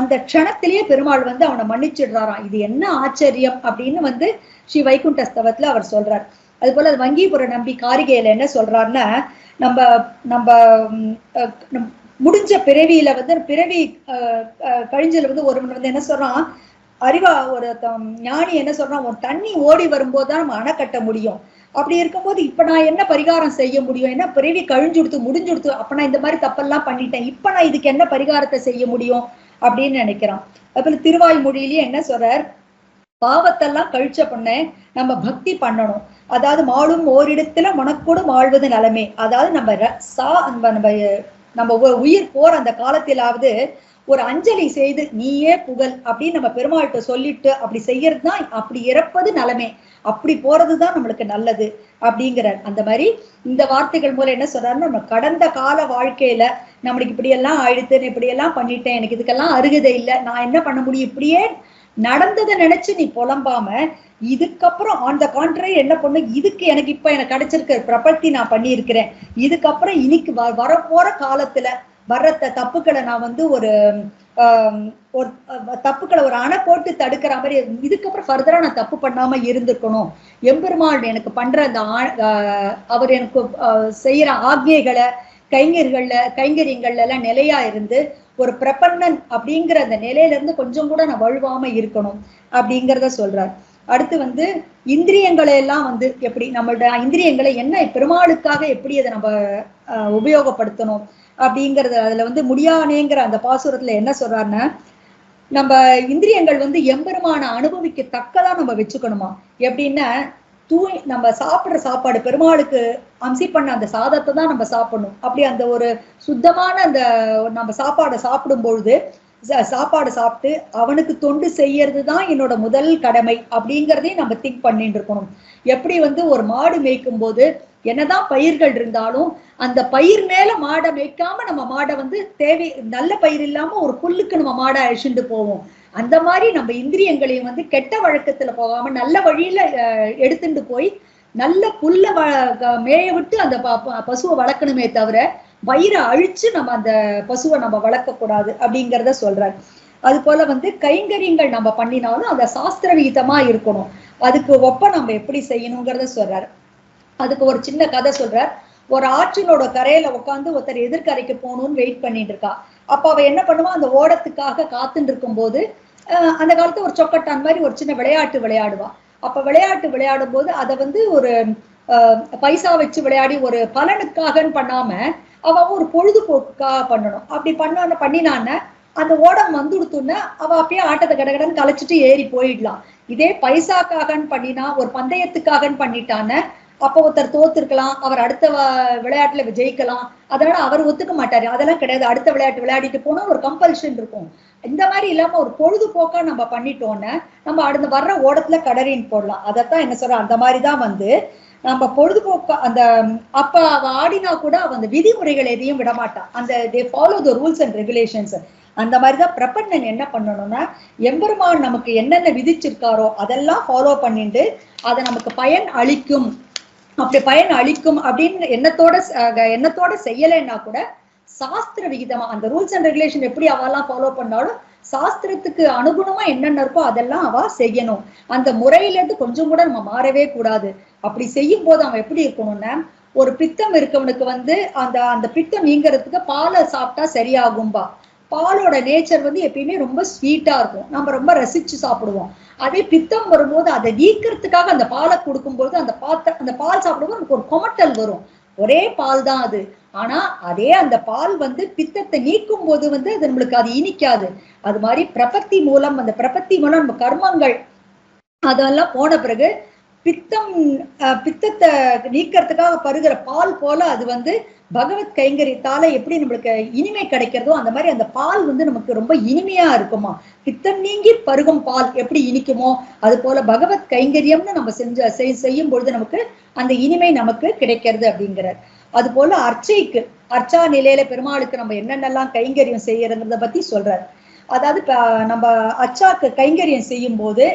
Speaker 1: அந்த க்ஷணத்திலேயே பெருமாள் வந்து அவனை மன்னிச்சிடுறாராம். இது என்ன ஆச்சரியம் அப்படின்னு வந்து ஸ்ரீ வைகுண்ட ஸ்தவத்துல அவர் சொல்றார். அது போல வங்கிபுர நம்பி காரிகையில என்ன சொல்றாருன்னா, நம்ம முடிஞ்ச பிறவியில வந்து பிறவி கழிஞ்சல வந்து ஒருவன் வந்து என்ன சொல்றான், அறிவா ஒரு ஞானி என்ன சொல்றான், ஒரு தண்ணி ஓடி வரும்போதுதான் நம்ம அணை கட்ட முடியும். அப்படி இருக்கும்போது இப்ப நான் என்ன பரிகாரம் செய்ய முடியும், என்ன பிறவி கழிஞ்சுடுத்து முடிஞ்சுடுத்து, அப்ப நான் இந்த மாதிரி தப்பெல்லாம் பண்ணிட்டேன், இப்ப நான் இதுக்கு என்ன பரிகாரத்தை செய்ய முடியும் அப்படின்னு நினைக்கிறான். அதுபோல திருவாய்மொழியிலேயே என்ன சொல்றார், பாவத்தெல்லாம் கழிச்ச பண்ண நம்ம பக்தி பண்ணணும். அதாவது மாளும் ஓரிடத்துல மனக்கூட வாழ்வது நலமே. அதாவது நம்ம உயிர் போற அந்த காலத்திலாவது ஒரு அஞ்சலி செய்து நீயே புகழ் அப்படின்னு நம்ம பெருமாள்கிட்ட சொல்லிட்டு அப்படி செய்யறதுதான், அப்படி இறப்பது நலமே, அப்படி போறதுதான் நம்மளுக்கு நல்லது அப்படிங்கிறார். அந்த மாதிரி இந்த வார்த்தைகள் மூலம் என்ன சொல்றாருன்னா, நம்ம கடந்த கால வாழ்க்கையில நம்மளுக்கு இப்படி எல்லாம் ஆயிடுத்து, இப்படி எல்லாம் பண்ணிட்டேன், எனக்கு இதுக்கெல்லாம் அருகதை இல்லை, நான் என்ன பண்ண முடியும், இப்படியே நடந்ததை நினைச்சு நீ புலம்பாம இதுக்கப்புறம் ஆன் த கான்ட்ரரி என்ன பண்ணு, இதுக்கு எனக்கு இப்ப எனக்கு கிடைச்சிருக்க பிரபத்தி நான் பண்ணியிருக்கிறேன், இதுக்கப்புறம் இன்னைக்கு வரப்போற காலத்துல வர்ற தப்புக்களை நான் வந்து ஒரு தப்புக்களை ஒரு அணை போட்டு தடுக்கிற மாதிரி இதுக்கப்புறம் ஃபர்தரா நான் தப்பு பண்ணாம இருந்திருக்கணும். எம்பெருமாள் எனக்கு பண்ற அந்த அவர் எனக்கு செய்யற ஆக்ஞைகளை கைங்கரியங்கள்ல எல்லாம் நிலையா இருந்து ஒரு பிரபன்னன் அப்படிங்கிற அந்த நிலையில இருந்து கொஞ்சம் கூட நான் வழுவாம இருக்கணும் அப்படிங்கிறத சொல்றார். அடுத்து வந்து இந்திரியங்களை எல்லாம் வந்து எப்படி நம்மளோட இந்திரியங்களை என்ன பெருமாளுக்காக எப்படி அதை நம்ம உபயோகப்படுத்தணும் அப்படிங்கறது அதுல வந்து முடியானேங்கிற அந்த பாசுரத்துல என்ன சொல்றாருன்னா, நம்ம இந்திரியங்கள் வந்து எம்பெருமான அனுபவிக்கத்தக்கதான் நம்ம வச்சுக்கணுமா. எப்படின்னா நம்ம சாப்பிடுற சாப்பாடு பெருமாளுக்கு அம்சி பண்ண அந்த சாதத்தை தான் நம்ம சாப்பிடணும். அப்படி அந்த ஒரு சுத்தமான அந்த நம்ம சாப்பாடை சாப்பிடும் பொழுது சாப்பாடு சாப்பிட்டு அவனுக்கு தொண்டு செய்யறதுதான் என்னோட முதல் கடமை அப்படிங்கிறதையும் நம்ம திங்க் பண்ணிட்டு இருக்கணும். எப்படி வந்து ஒரு மாடு மேய்க்கும் போது என்னதான் பயிர்கள் இருந்தாலும் அந்த பயிர் மேல மாடை மேய்க்காம நம்ம மாடை வந்து நல்ல பயிர் இல்லாம ஒரு புல்லுக்கு நம்ம மாடை அழிச்சுட்டு போவோம். அந்த மாதிரி நம்ம இந்திரியங்களையும் வந்து கெட்ட வழக்கத்துல போகாம நல்ல வழியில எடுத்துட்டு போய் நல்ல புல்ல மேய விட்டு அந்த பசுவை வளர்க்கணுமே தவிர வயிறை அழிச்சு நம்ம அந்த பசுவை நம்ம வளர்க்கக்கூடாது அப்படிங்கிறத சொல்றாரு. அது போல வந்து கைங்கரியங்கள் நம்ம பண்ணினாலும் அந்த சாஸ்திர விகிதமா இருக்கணும். அதுக்கு ஒப்ப நம்ம எப்படி செய்யணுங்கிறத சொல்றாரு. அதுக்கு ஒரு சின்ன கதை சொல்றார். ஒரு ஆற்றினோட கரையில உட்காந்து ஒருத்தர் எதிர்கரைக்கு போகணும்னு வெயிட் பண்ணிட்டு இருக்கா. அப்ப அவ என்ன பண்ணுவா, அந்த ஓடத்துக்காக காத்துட்டு இருக்கும் போது அந்த காலத்துல ஒரு சொக்கட்டான் மாதிரி ஒரு சின்ன விளையாட்டு விளையாடுவா. அப்ப விளையாட்டு விளையாடும் போது அதை வந்து ஒரு பைசா வச்சு விளையாடி ஒரு பலனுக்காகன்னு பண்ணாம அவ ஒரு பொழுதுபோக்குக்காக பண்ணணும். அப்படி பண்ணினான்னு அந்த ஓடம் வந்துடுத்துன்னா அவ அப்பயே ஆட்டத்தை கடகடன்னு கலைச்சிட்டு ஏறி போயிடலாம். இதே பைசாக்காகன்னு பண்ணினா ஒரு பந்தயத்துக்காகன்னு பண்ணிட்டான அப்போ ஒருத்தர் தோத்துருக்கலாம், அவர் அடுத்த விளையாட்டுல ஜெயிக்கலாம், அதனால அவர் ஒத்துக்க மாட்டாரு. அதெல்லாம் கிடையாது. அடுத்த விளையாட்டு விளையாடிட்டு போனா ஒரு கம்பல்ஷன் இருக்கும். இந்த மாதிரி இல்லாம ஒரு பொழுதுபோக்கா நம்ம பண்ணிட்டோம்னா நம்ம அடுத்த வர்ற ஓடத்துல கடறின்னு போடலாம். அதைத்தான் என்ன சொல்ற, அந்த மாதிரிதான் வந்து நம்ம பொழுதுபோக்கா அந்த அப்ப அவ ஆடினா கூட அவ அந்த விதிமுறைகள் எதையும் விடமாட்டான். அந்த they follow the rules and regulations. அந்த மாதிரிதான் பிரபன்னன் என்ன பண்ணணும்னா, எம்பெருமான் நமக்கு என்னென்ன விதிச்சிருக்காரோ அதெல்லாம் ஃபாலோ பண்ணிட்டு அதை நமக்கு பயன் அளிக்கும், அப்படி பயன் அளிக்கும் அப்படின்னு எண்ணத்தோட செய்யலைன்னா கூட சாஸ்திர விகிதமா அந்த ரூல்ஸ் அண்ட் ரெகுலேஷன் எப்படி அவெல்லாம் ஃபாலோ பண்ணாலும் சாஸ்திரத்துக்கு அனுகுணமா என்னென்ன இருக்கோ அதெல்லாம் அவ செய்யணும். அந்த முறையில இருந்து கொஞ்சம் கூட நம்ம மாறவே கூடாது. அப்படி செய்யும் போது அவன் எப்படி இருக்கணும்னா, ஒரு பித்தம் இருக்கவனுக்கு வந்து அந்த அந்த பித்தம் நீங்கிறதுக்கு பாலை சாப்பிட்டா சரியாகும்பா. பாலோட நேச்சர் வந்து எப்பயுமே ரொம்ப ஸ்வீட்டா இருக்கும், நம்ம ரொம்ப ரசிச்சு சாப்பிடுவோம். அதே பித்தம் வரும்போது அதை நீக்கிறதுக்காக அந்த பாலை கொடுக்கும்போது அந்த பால் சாப்பிடும்போது நமக்கு ஒரு கொமட்டல் வரும். ஒரே பால் தான் அது, ஆனா அதே அந்த பால் வந்து பித்தத்தை நீக்கும் போது வந்து அது நம்மளுக்கு அது இனிக்காது. அது மாதிரி பிரபத்தி மூலம் அந்த பிரபத்தி மூலம் நம்ம கர்மங்கள் அதெல்லாம் போன பிறகு பித்தத்தை நீக்கிறதுக்காக பருகிற பால் போல அது வந்து பகவத் கைங்கரியத்தால எப்படி நம்மளுக்கு இனிமை கிடைக்கிறதோ அந்த மாதிரி அந்த பால் வந்து நமக்கு ரொம்ப இனிமையா இருக்குமா. பித்தம் நீங்கி பருகும் பால் எப்படி இனிக்குமோ அது போல பகவத் கைங்கரியம்னு நம்ம செய்யும் பொழுது நமக்கு அந்த இனிமை நமக்கு கிடைக்கிறது அப்படிங்கிறார். அது போல அர்ச்சா நிலையில பெருமாளுக்கு நம்ம என்னென்னலாம் கைங்கரியம் செய்யறதுன்றத பத்தி சொல்றார். அதாவது நம்ம அர்ச்சாக்கு கைங்கரியம் செய்யும் போது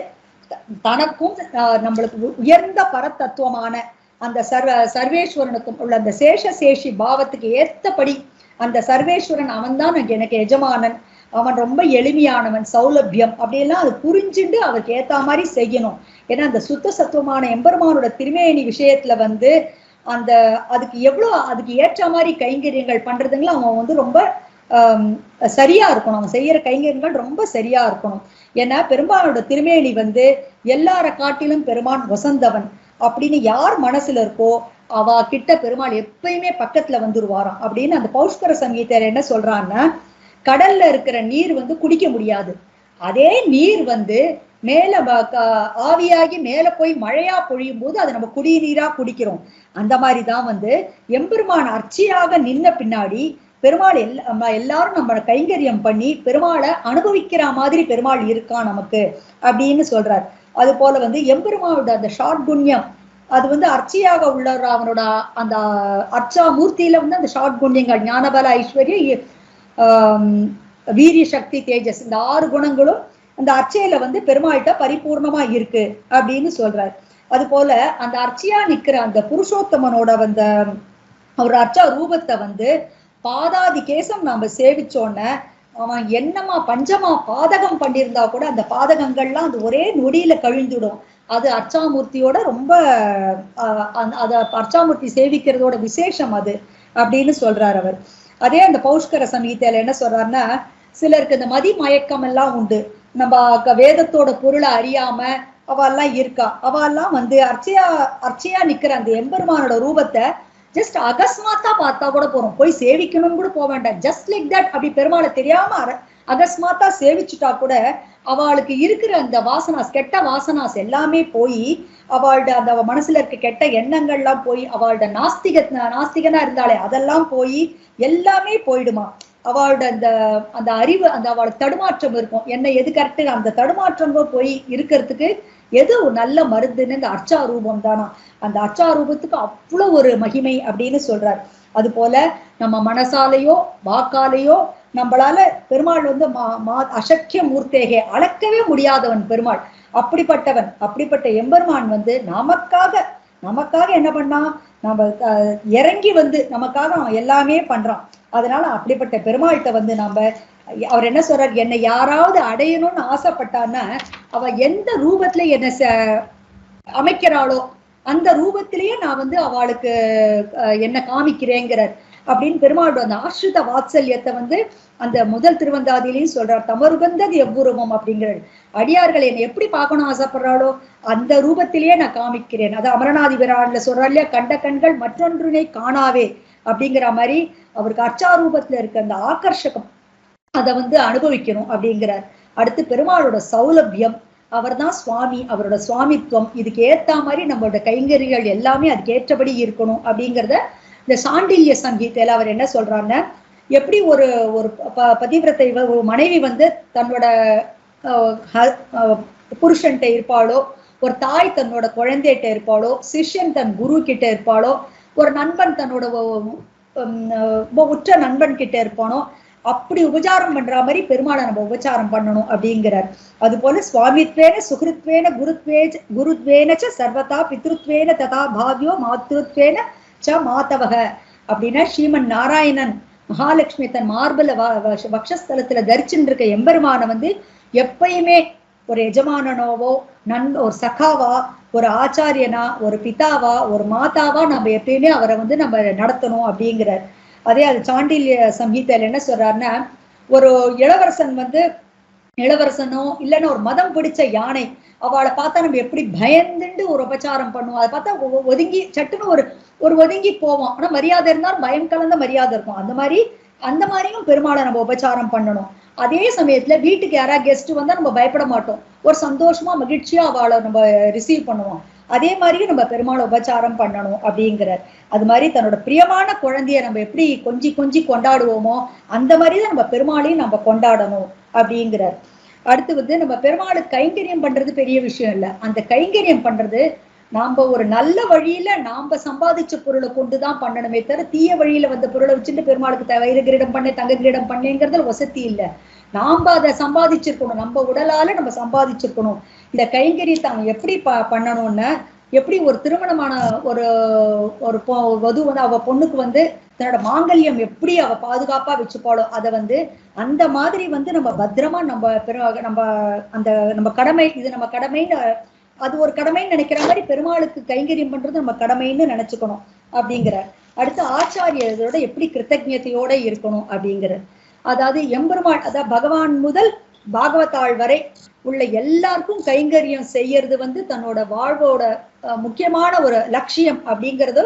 Speaker 1: தனக்கும் நம்மளுக்கு உயர்ந்த பரத்தத்துவமான அந்த சர்வேஸ்வரனுக்கும் உள்ள அந்த சேஷி பாவத்துக்கு ஏத்தபடி அந்த சர்வேஸ்வரன் அவன் தான் எனக்கு எஜமானன், அவன் ரொம்ப எளிமையானவன், சௌலபியம் அப்படியெல்லாம் அது புரிஞ்சுட்டு அவருக்கு ஏத்த மாதிரி செய்யணும். ஏன்னா அந்த சுத்த சத்துவமான எம்பெருமானோட திருமேனி விஷயத்துல வந்து அந்த அதுக்கு ஏற்ற மாதிரி கைங்கரியங்கள் பண்றதுங்களா அவன் வந்து ரொம்ப சரியா இருக்கணும். அவன் செய்யற கைங்கரியங்கள் ரொம்ப சரியா இருக்கணும். ஏன்னா பெருமானோட திருமேனி வந்து எல்லார காட்டிலும் பெருமான் வசந்தவன் அப்படின்னு யார் மனசுல இருக்கோ அவ கிட்ட பெருமாள் எப்பயுமே பக்கத்துல வந்துருவாராம் அப்படின்னு அந்த பௌஷ்கர சங்கீதர் என்ன சொல்றான்னா, கடல்ல இருக்கிற நீர் வந்து குடிக்க முடியாது, அதே நீர் வந்து மேல ஆவியாகி மேல போய் மழையா பொழியும் போது அதை நம்ம குடிநீரா குடிக்கிறோம். அந்த மாதிரிதான் வந்து எம்பெருமான் அர்ச்சியாக நின்ன பின்னாடி பெருமாள் எல்லாரும் நம்ம கைங்கரியம் பண்ணி பெருமாளை அனுபவிக்கிற மாதிரி பெருமாள் இருக்கான் நமக்கு அப்படின்னு சொல்றார். அது போல வந்து எம்பெருமானோட அந்த ஷாட்குண்யம் அது வந்து அர்ச்சியாக உள்ள அவனோட அந்த அர்ச்சா மூர்த்தியில வந்து அந்த ஷாட்குண்யங்கள் ஞானபல ஐஸ்வர்ய வீரிய சக்தி தேஜஸ் இந்த 6 குணங்களும் அந்த அர்ச்சையில வந்து பெருமாள்கிட்ட பரிபூர்ணமா இருக்கு அப்படின்னு சொல்றார். அது போல அந்த அர்ச்சியா நிக்கிற அந்த புருஷோத்தமனோட அந்த ஒரு அர்ச்சா ரூபத்தை வந்து பாதாதி கேசம் நாம சேவிச்சோன்ன அவன் என்னமா பஞ்சமா பாதகம் பண்ணியிருந்தா கூட அந்த பாதகங்கள்லாம் அந்த ஒரே நொடியில கழிந்துடும். அது அர்ச்சாமூர்த்தியோட ரொம்ப அத அர்ச்சாமூர்த்தி சேவிக்கிறதோட விசேஷம் அது அப்படின்னு சொல்றார் அவர். அதே அந்த பௌஷ்கர சங்கீதையில என்ன சொல்றாருன்னா, சிலருக்கு இந்த மதி மயக்கம் எல்லாம் உண்டு, நம்ம வேதத்தோட பொருளை அறியாம அவெல்லாம் இருக்கா, அவெல்லாம் வந்து அர்ச்சையா நிக்கிற அந்த எம்பெருமானோட ரூபத்தை ஜஸ்ட் அகஸ்மாத்தா பார்த்தா கூட போறோம், போய் சேவிக்கணும்னு கூட போக வேண்டாம், ஜஸ்ட் லைக் தட் அப்படி பெருமாளை தெரியாம அகஸ்மாத்தா சேவிச்சுட்டா கூட அவளுக்கு இருக்கிற அந்த வாசனாஸ் கெட்ட வாசனாஸ் எல்லாமே போய் அவளோட அந்த மனசுல இருக்க கெட்ட எண்ணங்கள்லாம் போய் அவளோட நாஸ்திகனா இருந்தாலே அதெல்லாம் போய் எல்லாமே போயிடுமா. அவளோட அந்த அந்த அறிவு அந்த அவளோட தடுமாற்றம் இருக்கும், என்ன எது கரெக்டு அந்த தடுமாற்றங்கள் போய் இருக்கிறதுக்கு எது நல்ல மருந்துன்னு இந்த அர்ச்சா ரூபம் தானா. அந்த அர்ச்சா ரூபத்துக்கு அவ்வளவு ஒரு மகிமை அப்படின்னு சொல்றார். அது போல நம்ம மனசாலையோ வாக்காலையோ நம்மளால பெருமாள் வந்து அசக்கிய மூர்த்தேகே அளக்கவே முடியாதவன் பெருமாள், அப்படிப்பட்டவன். அப்படிப்பட்ட எம்பெருமான் வந்து நமக்காக என்ன பண்ணா, நம்ம இறங்கி வந்து நமக்காக அவன் எல்லாமே பண்றான். அதனால அப்படிப்பட்ட பெருமாள்கிட்ட வந்து அவர் என்ன சொல்றார், என்னை யாராவது அடையணும்னு ஆசைப்பட்டான்னா அவ எந்த ரூபத்துல என்ன அமைக்கிறாளோ அந்த ரூபத்திலேயே நான் வந்து அவளுக்கு என்ன காமிக்கிறேங்கிறார் அப்படின்னு பெருமாளோட அந்த ஆசிரித வாத்சல்யத்தை வந்து அந்த முதல் திருவந்தாதியிலையும் சொல்றார். தமருகந்தது எவ்வுருவம் அப்படிங்கிறார். அடியார்கள் என்னை எப்படி பார்க்கணும் ஆசைப்படுறாளோ அந்த ரூபத்திலேயே நான் காமிக்கிறேன். அது அமரநாதி விராட்ல சொல்றாள் இல்லையா, கண்ட கண்கள் மற்றொன்றினை காணாவே அப்படிங்கிற மாதிரி அவருக்கு அர்ச்சா ரூபத்துல இருக்க அந்த ஆகர்ஷகம் அதை வந்து அனுபவிக்கணும் அப்படிங்கிறார். அடுத்து பெருமாளோட சௌலபியம் அவர் தான் சுவாமி, அவரோட சுவாமித்துவம். இதுக்கு ஏத்த மாதிரி நம்மளோட கைங்கரிகள் எல்லாமே அதுக்கு ஏற்றபடி இருக்கணும் அப்படிங்கிறத இந்த சாண்டில்ய சங்கீதையில அவர் என்ன சொல்றாருன்னா, எப்படி ஒரு ஒரு பதிவிரத்தை ஒரு மனைவி வந்து தன்னோட புருஷன்கிட்ட இருப்பாளோ, ஒரு தாய் தன்னோட குழந்தைகிட்ட இருப்பாளோ, சிஷ்யன் தன் குரு கிட்ட இருப்பாளோ, ஒரு நண்பன் தன்னோட உற்ற நண்பன் கிட்ட இருப்பானோ, அப்படி உபச்சாரம் பண்ற மாதிரி பெருமாளை நம்ம உபச்சாரம் பண்ணணும் அப்படிங்கிறார். அது போல சுவாமித்வேன சுகிருத்வேன குருத்வேன சர்வதா பித்ருத்வேன ததா பாவியோ மாத்ருத்வேன ச மாதவக அப்படின்னா ஸ்ரீமன் நாராயணன் மகாலட்சுமி தன் மார்பல வக்ஷஸ்தலத்துல தரிச்சுட்டு இருக்க எம்பெருமான வந்து எப்பயுமே ஒரு எஜமானனோவோ ஒரு சகாவா, ஒரு ஆச்சாரியனா, ஒரு பிதாவா, ஒரு மாதாவா நம்ம எப்பயுமே அவரை வந்து நம்ம நடத்தணும் அப்படிங்கிறார். அதே அது சாண்டில்ய சம்ஹிதையில என்ன சொல்றாருன்னா, ஒரு இளவரசன் வந்து இளவரசனோ இல்லைன்னா ஒரு மதம் பிடிச்ச யானை, அவளை பார்த்தா நம்ம எப்படி பயந்துண்டு ஒரு உபச்சாரம் பண்ணுவோம். அதை பார்த்தா ஒதுங்கி சட்டுன்னு ஒரு ஒதுங்கி போவோம். ஆனா மரியாதை இருந்தாலும் பயம் கலந்த மரியாதை இருக்கும். அந்த மாதிரியும் பெருமாளை நம்ம உபச்சாரம் பண்ணணும். அதே சமயத்துல வீட்டுக்கு யாராவது கெஸ்ட் வந்தா நம்ம பயப்பட மாட்டோம், ஒரு சந்தோஷமா மகிழ்ச்சியா அவளை நம்ம ரிசீவ் பண்ணுவோம். அதே மாதிரி நம்ம பெருமாளை உபச்சாரம் பண்ணணும் அப்படிங்கிறார். அது மாதிரி தன்னோட பிரியமான குழந்தைய நம்ம எப்படி கொஞ்சி கொஞ்சி கொண்டாடுவோமோ அந்த மாதிரிதான் நம்ம பெருமாளையும் நம்ம கொண்டாடணும் அப்படிங்கிறார். அடுத்து வந்து நம்ம பெருமாளுக்கு கைங்கரியம் பண்றது பெரிய விஷயம் இல்லை. அந்த கைங்கரியம் பண்றது நாம ஒரு நல்ல வழியில நாம சம்பாதிச்ச பொருளை கொண்டுதான் பண்ணணுமே தவிர தீய வழியில வந்த பொருளை வச்சுட்டு பெருமாளுக்கு வயிறு கிரீடம் பண்ண தங்க கிரீடம் பண்ணேங்கிறதுல வசதி இல்லை. நாம அதை சம்பாதிச்சிருக்கணும், நம்ம உடலால நம்ம சம்பாதிச்சிருக்கணும். இந்த கைங்கரியத்தை அவன் எப்படி பண்ணணும்னா, எப்படி ஒரு திருமணமான ஒரு ஒரு வது வந்து அவ பொண்ணுக்கு வந்து தன்னோட மாங்கல்யம் எப்படி அவ பாதுகாப்பா வச்சுப்பாளோ அதை வந்து அந்த மாதிரி வந்து நம்ம பத்திரமா நம்ம அந்த நம்ம கடமை, இது நம்ம கடமைன்னு, அது ஒரு கடமைன்னு நினைக்கிற மாதிரி பெருமாளுக்கு கைங்கரியம் பண்றது நம்ம கடமைன்னு நினைச்சுக்கணும் அப்படிங்கிற. அடுத்து ஆச்சாரியரோட எப்படி கிருத்தஜ்ஞத்தையோட இருக்கணும் அப்படிங்கிற. அதாவது எம்பெருமாள், அதாவது பகவான் முதல் பாகவதாள் வரை உள்ள எல்லாருக்கும் கைங்கரியம் செய்யறது வந்து தன்னோட வாழ்வோட முக்கியமான ஒரு லட்சியம் அப்படிங்கறத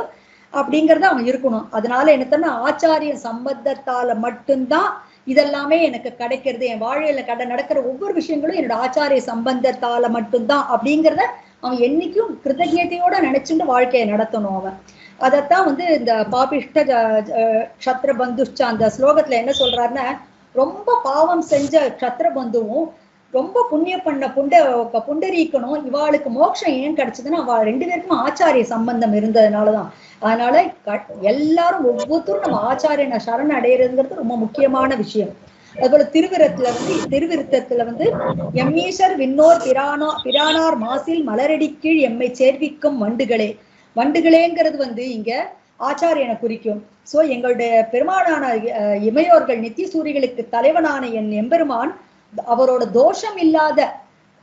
Speaker 1: அவன் இருக்கணும். அதனால என்ன ஆச்சாரிய சம்பந்தத்தால மட்டும்தான் இதெல்லாமே எனக்கு கிடைக்கிறது, என் வாழ்க்கையில நடக்கிற ஒவ்வொரு விஷயங்களும் என்னோட ஆச்சாரிய சம்பந்தத்தால மட்டும்தான் அப்படிங்கிறத அவன் என்னைக்கும் கிருத்தஜ்ஞத்தையோட நினைச்சுட்டு வாழ்க்கையை நடத்தணும் அவன். அதைத்தான் வந்து இந்த பாபிஷ்ட க்ஷத்ரபந்துஷ்ச அந்த ஸ்லோகத்துல என்ன சொல்றாருன்னா, ரொம்ப பாவம் செஞ்ச க்ஷத்ரபந்துவும் ரொம்ப புண்ணியம் பண்ண புண்டரீக்கணும் இவாளுக்கு மோட்சம் ஏன் கிடைச்சதுன்னா அவள் ரெண்டு பேருக்கும் ஆச்சாரிய சம்பந்தம் இருந்ததுனாலதான். அதனால எல்லாரும் ஒவ்வொருத்தரும் நம்ம ஆச்சாரியனை சரண் அடையிறதுங்கிறது ரொம்ப முக்கியமான விஷயம். அதுபோல திருவிருத்தத்துல வந்து எம்மீசர் விண்ணோர் பிரானார் மாசில் மலரடி கீழ் எம்மை சேர்விக்கும் வண்டுகளேங்கிறது வந்து இங்க ஆச்சாரியனை குறிக்கும். சோ எங்களுடைய பெருமானான இமையோர்கள் நித்திய சூரிகளுக்கு தலைவனான என் எம்பெருமான் அவரோட தோஷம் இல்லாத